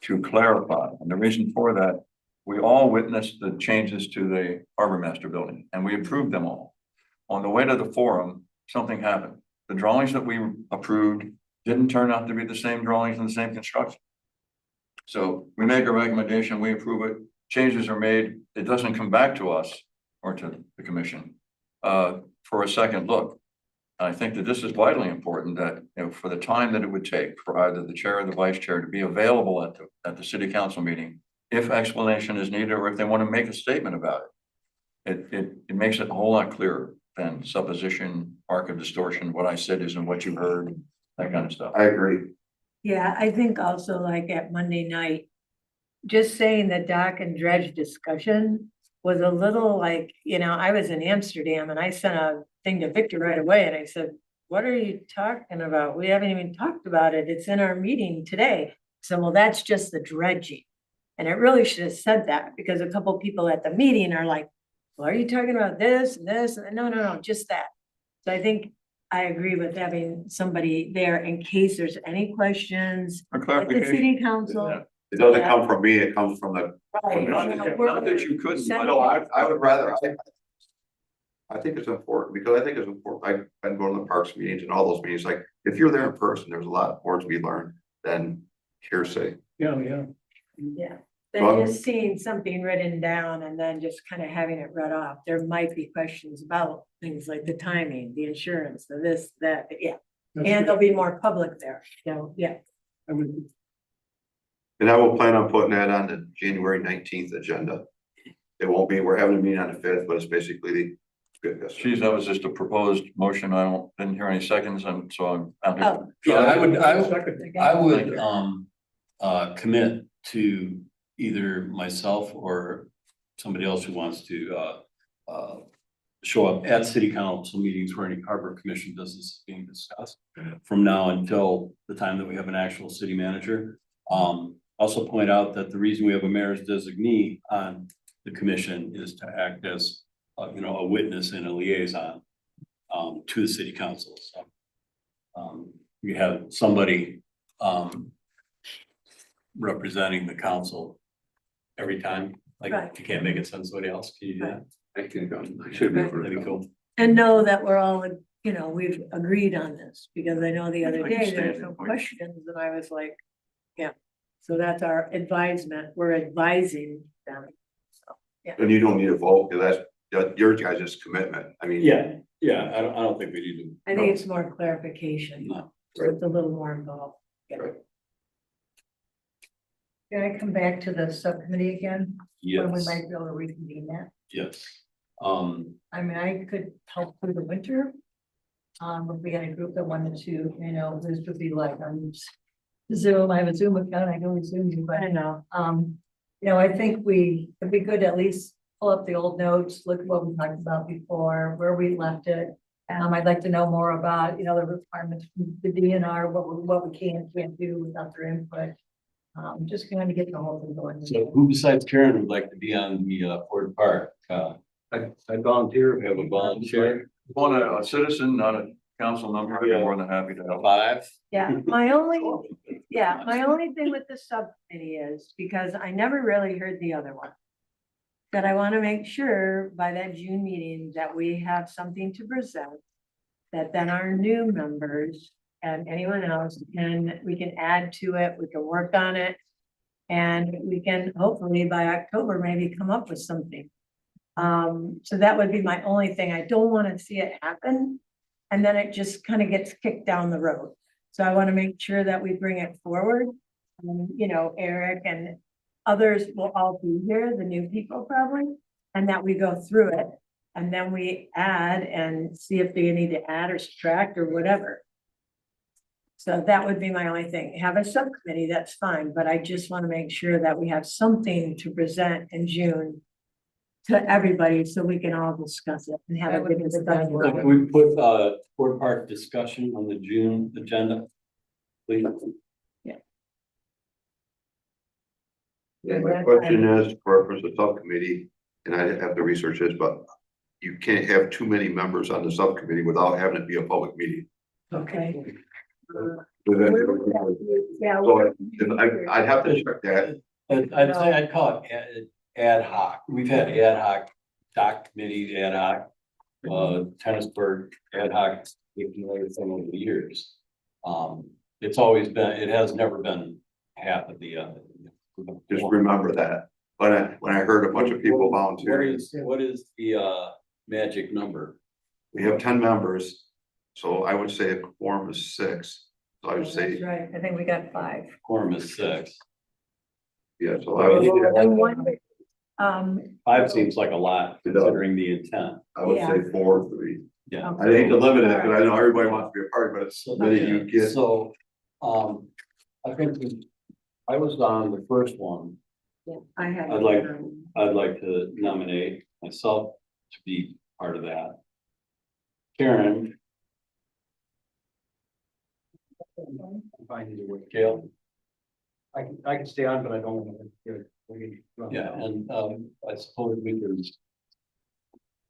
to clarify. And the reason for that, we all witnessed the changes to the harbor master building, and we approved them all. On the way to the forum, something happened. The drawings that we approved didn't turn out to be the same drawings and the same construction. So we make a recommendation, we approve it, changes are made, it doesn't come back to us or to the commission for a second look. I think that this is vitally important that, for the time that it would take for either the chair or the vice chair to be available at the city council meeting, if explanation is needed, or if they want to make a statement about it. It makes it a whole lot clearer than supposition, arc of distortion, what I said isn't what you heard, that kind of stuff. I agree. Yeah, I think also like at Monday night, just saying the dock and dredge discussion was a little like, I was in Amsterdam and I sent a thing to Victor right away and I said, what are you talking about? We haven't even talked about it. It's in our meeting today. So, well, that's just the dredging. And it really should have said that because a couple people at the meeting are like, well, are you talking about this and this? And no, just that. So I think I agree with having somebody there in case there's any questions For at the clarification. city council. Yeah. It doesn't come from me, it comes from the. Right, Not you know, that we're- not that you couldn't, send No, it. I would rather, I think it's important, because I think it's important, I've been going to the parks meetings and all those meetings, like, if you're there in person, there's a lot more to be learned than hearsay. Yeah, yeah. Yeah, Well- then just seeing something written down and then just kind of having it read off. There might be questions about things like the timing, the insurance, the this, that, yeah. That's And good. there'll be more public there, so, yeah. I would, And I will plan on putting that on the January 19th agenda. It won't be, we're having a meeting on the 5th, but it's basically the. geez, that was just a proposed motion. Didn't hear any seconds, and so I'm out here. Oh. Yeah, second, I would commit to either myself or somebody else who wants to show up at city council meetings where any harbor commission business is being discussed from now until the time that we have an actual city manager. Also point out that the reason we have a mayor's designee on the commission is to act as a witness and a liaison to the city council. So you have somebody representing the council every time, like Right. you can't make it send somebody else, can you do that? I can go, I should be able to That'd be go. cool. And know that we're all, we've agreed on this, because I know the other I day understand there's your some point. questions, and I was like, yeah. So that's our advisement, we're advising them, so, yeah. And you don't need a vote, because that's your guys' commitment. I mean. Yeah, I don't think we need to. I think it's more clarification, No. so it's a little more involved. Yeah. Right. Can I come back to the subcommittee again? When we Yes, might be able to reconvene that? yes. I mean, I could help through the winter. If we had a group that wanted to, this would be like on Zoom, I have a Zoom account, I can always Zoom you, but I know. I think it'd be good to at least pull up the old notes, look at what we talked about before, where we left it. I'd like to know more about, the requirements from the DNR, what we can and can't do without their input. Just going to get the whole thing going. So who besides Karen would like to be on the Ford Park? I volunteer. We have a volunteer, Want a citizen, not a council member, I'd be more than happy to help. 5. Yeah, my only thing with the subcommittee is, because I never really heard the other one. That I want to make sure by that June meeting that we have something to present. That then our new members and anyone else we can add to it, we can work on it. And we can hopefully by October maybe come up with something. So that would be my only thing. I don't want to see it happen. And then it just kind of gets kicked down the road. So I want to make sure that we bring it forward. You know, Eric and others will all be here, the new people probably, and that we go through it. And then we add and see if they need to add or subtract or whatever. So that would be my only thing. Have a subcommittee, that's fine, but I just want to make sure that we have something to present in June to everybody so we can all discuss it and have a good discussion. So can we put Ford Park discussion on the June agenda? Please. And my question is for the subcommittee, and I have to research this, but you can't have too many members on the subcommittee without having it be a public meeting. Okay. Yeah. So I'd have to check that. I'd say I'd call it ad hoc. We've had ad hoc doc committee, ad hoc, tennis court, ad hoc, everything over the years. It's always been, it has never been half of the, Just remember that. When I heard a bunch of people volunteering, what is the, magic number? we have 10 members. So I would say a quorum is 6. So I would That's say, right. I think we got 5. Quorum is 6. yeah, so I would, I wonder, 5 seems like a lot considering the intent. I would say 4 or 3. Yeah. I hate to limit it, because I know everybody wants to be a part, but it's So, many you get. So, I think I was on the first one. I had. I'd like to nominate myself to be part of that. Karen, Fine either way. Gail, I can stay on, but I don't want to. yeah, and, I suppose we can,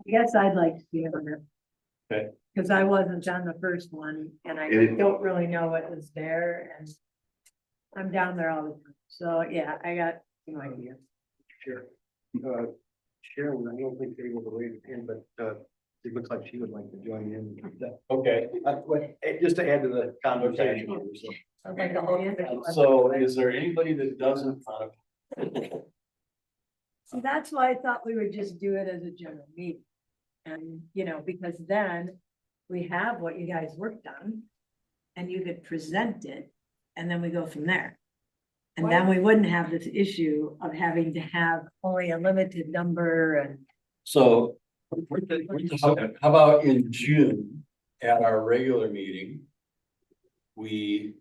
I guess I'd like to be on it. Okay. Cause I wasn't on the first one and I And don't really know what was there and I'm down there all the time. So yeah, I got no idea. Sure. Sharon, I don't think they will raise a hand, but it looks like she would like to join in. okay. Just to add to the conversation. Sounds like a whole. So is there anybody that doesn't want to? So that's why I thought we would just do it as a general meeting. And, you know, because then we have what you guys worked on and you could present it and then we go from there. And then we wouldn't have this issue of having to have only a limited number and. So, how about in June, at our regular meeting, we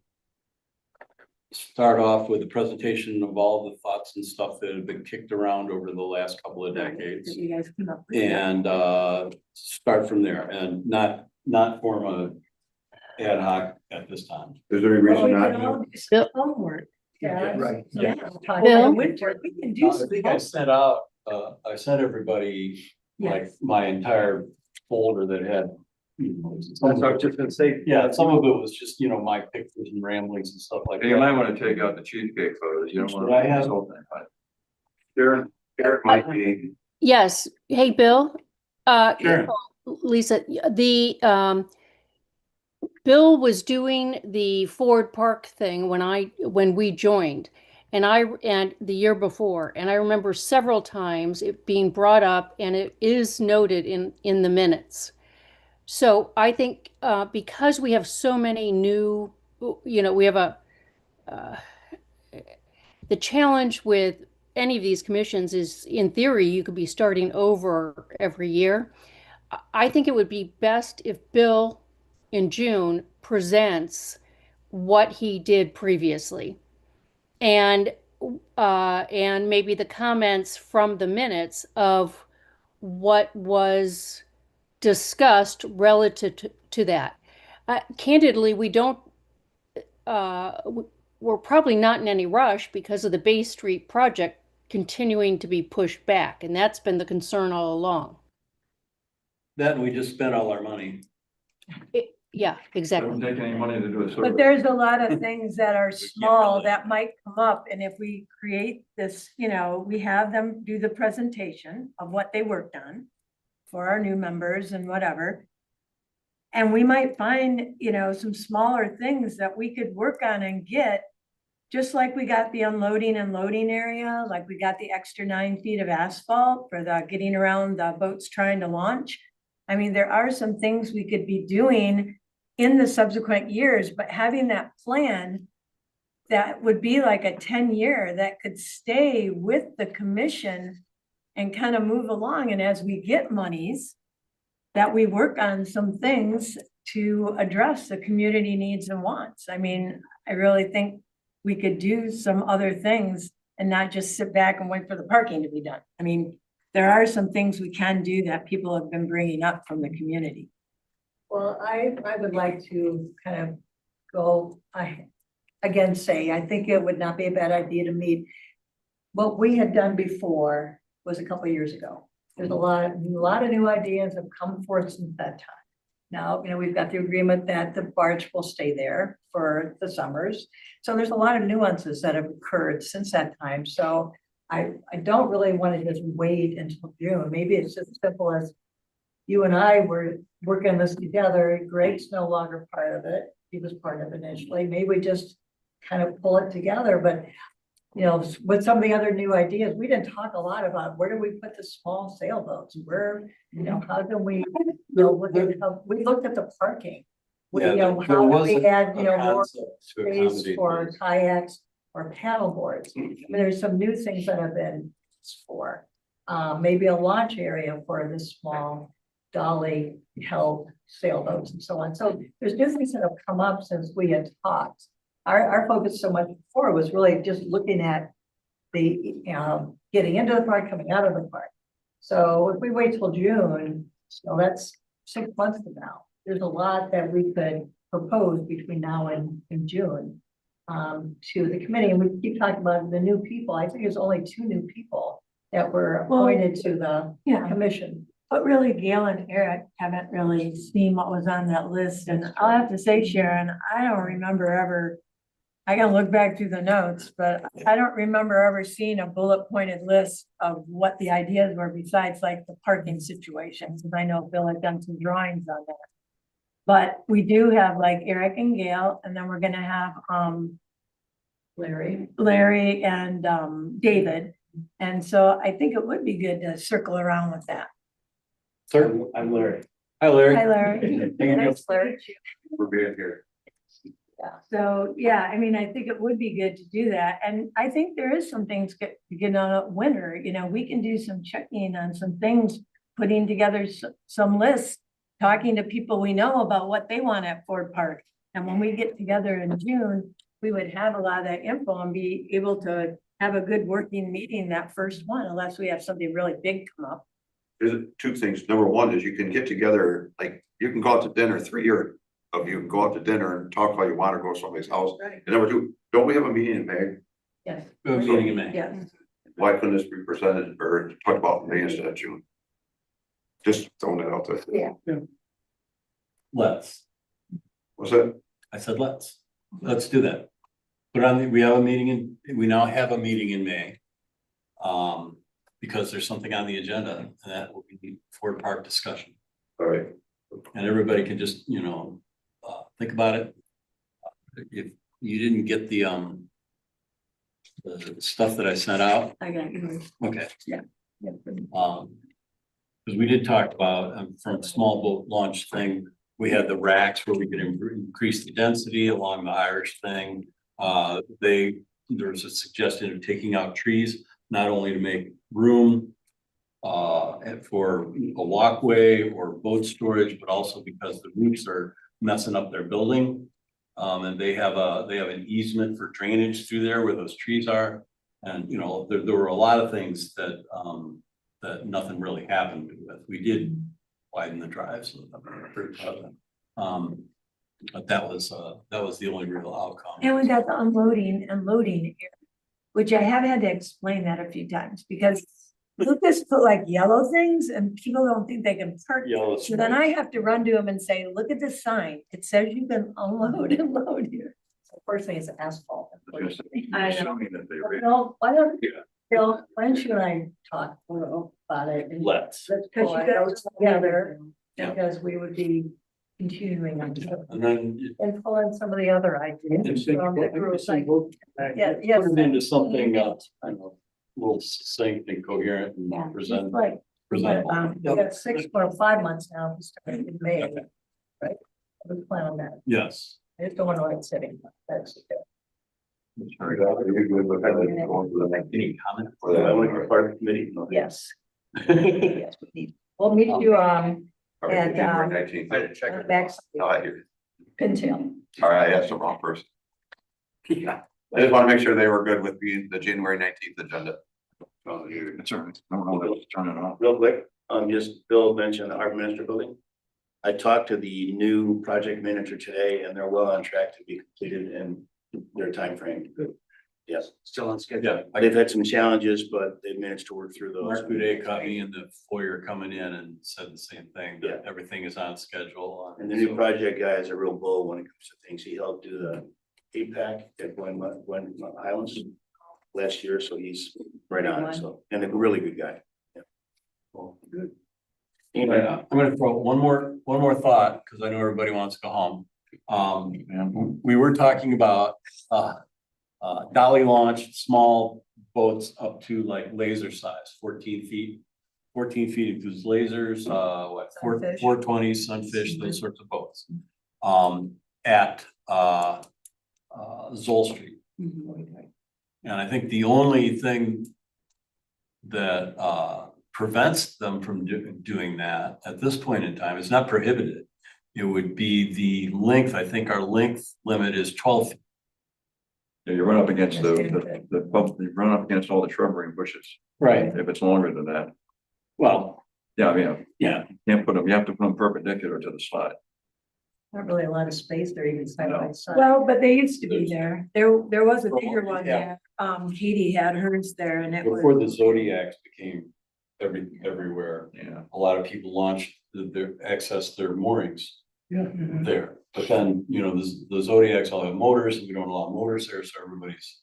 start off with a presentation of all the thoughts and stuff that have been kicked around over the last couple of decades. That you guys come up with. And start from there and not form a ad hoc at this time. Is there any Well, we reason not can all to? do some homework. Yeah, right. So Yeah. we'll talk Bill? about Winter, we can do I some. think I sent out, I sent everybody like Yes. my entire folder that had. That's what I was just gonna say. Yeah, some of it was just, you know, my pictures and ramblings and stuff like And you might that. want to take out the cheesecake photos, you don't want Should I to. have- this whole thing, but Karen might be, Yes. Hey, Bill. Sure. Lisa, Bill was doing the Ford Park thing when we joined. And the year before, and I remember several times it being brought up and it is noted in the minutes. So I think, because we have so many new, you know, we have the challenge with any of these commissions is, in theory, you could be starting over every year. I think it would be best if Bill in June presents what he did previously. And maybe the comments from the minutes of what was discussed relative to that. Candidly, we don't, we're probably not in any rush because of the Bay Street project continuing to be pushed back, and that's been the concern all along. That, and we just spent all our money. Yeah, exactly. Doesn't take any money to do a But survey. there's a lot of things that are small that might come up, and if we create this, you know, we have them do the presentation of what they worked on for our new members and whatever. And we might find, you know, some smaller things that we could work on and get, just like we got the unloading and loading area, like we got the extra 9 feet of asphalt for the getting around the boats trying to launch. I mean, there are some things we could be doing in the subsequent years, but having that plan that would be like a 10-year that could stay with the commission and kind of move along. And as we get monies, that we work on some things to address the community needs and wants. I mean, I really think we could do some other things and not just sit back and wait for the parking to be done. I mean, there are some things we can do that people have been bringing up from the community. Well, I would like to kind of go, again, say, I think it would not be a bad idea to meet. What we had done before was a couple of years ago. There's a lot of new ideas have come forth since that time. Now, you know, we've got the agreement that the barge will stay there for the summers. So there's a lot of nuances that have occurred since that time. So I don't really want to just wait until June. Maybe it's just as simple as you and I were working this together. Greg's no longer part of it. He was part of it initially. Maybe we just kind of pull it together, but you know, with some of the other new ideas, we didn't talk a lot about where do we put the small sailboats? Where, you know, how can we, you know, we looked at the parking. We, Yeah, you know, there how do was we add, you know, more concept to space accommodate for those. kayaks or paddle boards? I mean, there's some new things that have been for, maybe a launch area for the small dolly held sailboats and so on. So there's new things that have come up since we had talked. Our focus so much before was really just looking at the, getting into the park, coming out of the park. So if we wait till June, so that's 6 months from now. There's a lot that we could propose between now and June to the committee. And we keep talking about the new people. I think there's only 2 new people that were appointed to the commission. But really, Gail and Eric haven't really seen what was on that list. And I'll have to say, Sharon, I don't remember ever, I gotta look back through the notes, but I don't remember ever seeing a bullet pointed list of what the ideas were besides like the parking situation, because I know Bill had done some drawings on that. But we do have like Eric and Gail, and then we're gonna have Larry and David. And so I think it would be good to circle around with that. Certainly. I'm Larry. Hi, Larry. Hi, Larry. Nice, Larry. For being here. So, yeah, I mean, I think it would be good to do that. And I think there is some things to get on a winter, you know, we can do some checking on some things, putting together some lists, talking to people we know about what they want at Ford Park. And when we get together in June, we would have a lot of that info and be able to have a good working meeting that first one, unless we have something really big come up. There's 2 things. Number 1 is you can get together, like, you can go out to dinner, 3 or of you can go out to dinner and talk how you want to go to somebody's house. Right. And number 2, don't we have a meeting in May? Yes, We have a meeting in May. yes. Why couldn't this be presented or talked about in May instead of June? Just throwing it out there. Let's. What's that? I said, let's do that. Put on, we have a meeting we now have a meeting in May. Because there's something on the agenda, and that will be Ford Park discussion. All right. And everybody can just, you know, think about it. If you didn't get the stuff that I sent out, I got you. okay. Yeah. Because we did talk about, from small boat launch thing, we had the racks where we could increase the density along the Irish thing. There was a suggestion of taking out trees, not only to make room for a walkway or boat storage, but also because the roots are messing up their building. And they have an easement for drainage through there where those trees are. And, you know, there were a lot of things that nothing really happened with. We did widen the drive, so I'm pretty proud of that. But that was the only real outcome. And we got the unloading and loading here, which I have had to explain that a few times because Lucas put like yellow things and people don't think they can park. Yellow So then I have to run to them and say, look at this sign. It says you can unload and load here. Unfortunately, it's asphalt. Just I know. assuming that they raise. Bill, why don't, Yeah. Bill, why don't you and I talk a little about it? And Let's. let's Because pull you it guys together, Yeah. because we would be continuing on And then and pull in some of the other ideas from the group. Like, yeah, yes. put it into something, I don't know, a little succinct and coherent Yeah, and just present, like, presentable. we got 6.5 months now, we started in May, right? We plan on that. Yes. I just don't want to let it sitting. That's it. Are you good with that? Going to the next Any comment? for that? I want to be part of the committee. Yes, yes, we need. We'll meet you, All right, and, January 19th. on the back Oh, I hear you. Pintail. All right, I asked the wrong person. Yeah, I just want to make sure they were good with being the January 19th agenda. Oh, you, it's all right. I don't know that it's turning off. Real quick, just Bill mentioned the harbor master building. I talked to the new project manager today and they're well on track to be completed in their timeframe. Yes, Still on schedule. Yeah. they've had some challenges, but they've managed to work through those. Mark Boudet caught me in the foyer coming in and said the same thing, that everything is on schedule. And the new project guy is a real bull when it comes to things. He helped do the APAC at Gwen Islands last year, so he's right on it, so, and a really good guy. Good. Yeah, I'm gonna throw one more thought, because I know everybody wants to go home. We were talking about, dolly launched small boats up to like laser size, 14 feet. 14 feet includes lasers, Sunfish. 420, sunfish, those sorts of boats. At Zoll Street. And I think the only thing that prevents them from doing that at this point in time, it's not prohibited. It would be the length, I think our length limit is 12 feet. Yeah, you run up against the bump, you run up against all the shrubbery and bushes. Right. If it's longer than that. Well, Yeah, I mean, yeah, you can't put them, you have to put them perpendicular to the slide. Not really a lot of space there, even side by side. Well, but they used to be there. There was a bigger one Yeah. there. Katie had hers there and it before was. the Zodiacs became everywhere, Yeah. a lot of people launched access their moorings Mhm. there. But then, the Zodiacs all have motors and we don't allow motors there, so everybody's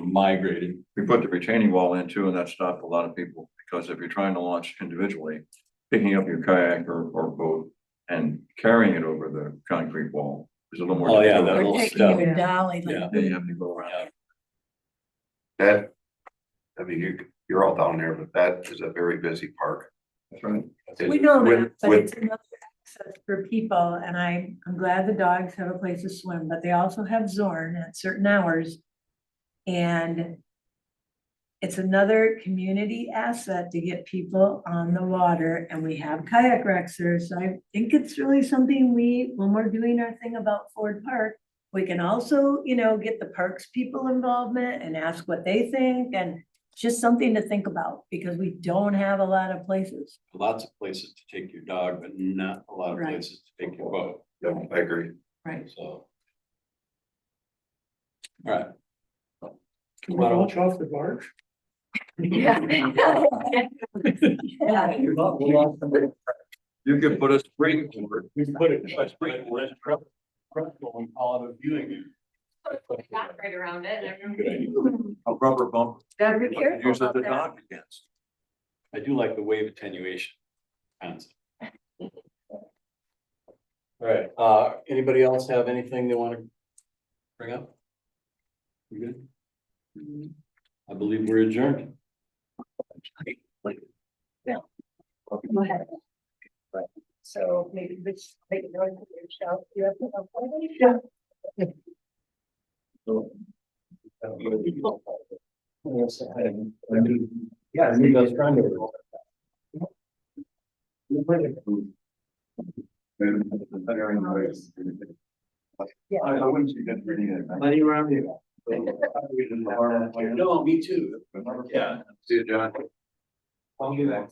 migrated. We put the retaining wall in too, and that stopped a lot of people, because if you're trying to launch individually, picking up your kayak or boat and carrying it over the concrete wall is a little more. Oh, yeah, difficult. that Or little taking step. your dolly. Yeah. like- Yeah, you have to go around. That, I mean, you're all down there, but that is a very busy park. That's right. We know that, With- but with- it's another access for people, and I'm glad the dogs have a place to swim, but they also have Zorn at certain hours. And it's another community asset to get people on the water, and we have kayak racks there, so I think it's really something when we're doing our thing about Ford Park, we can also, get the parks people involvement and ask what they think, and it's just something to think about, because we don't have a lot of places. Lots of places to take your dog, but not a lot of Right. places to take your boat, Yeah, I agree. Right. so. All right. Can we launch off the barge? Yeah. Yeah. You could put a springboard. We put it, and call it a viewing. Got right around it. Good idea. A rubber bump. Gotta be careful Use it about to that. dock against. I do like the wave attenuation concept. All right, anybody else have anything they want to bring up? You good? I believe we're adjourned. Go ahead. So maybe this, make it noise for yourself. You have to. Yeah, I think that's trying to. Yeah. I wouldn't see that reading it. Plenty around here. No, me too. Yeah. See you, John. I'll do that.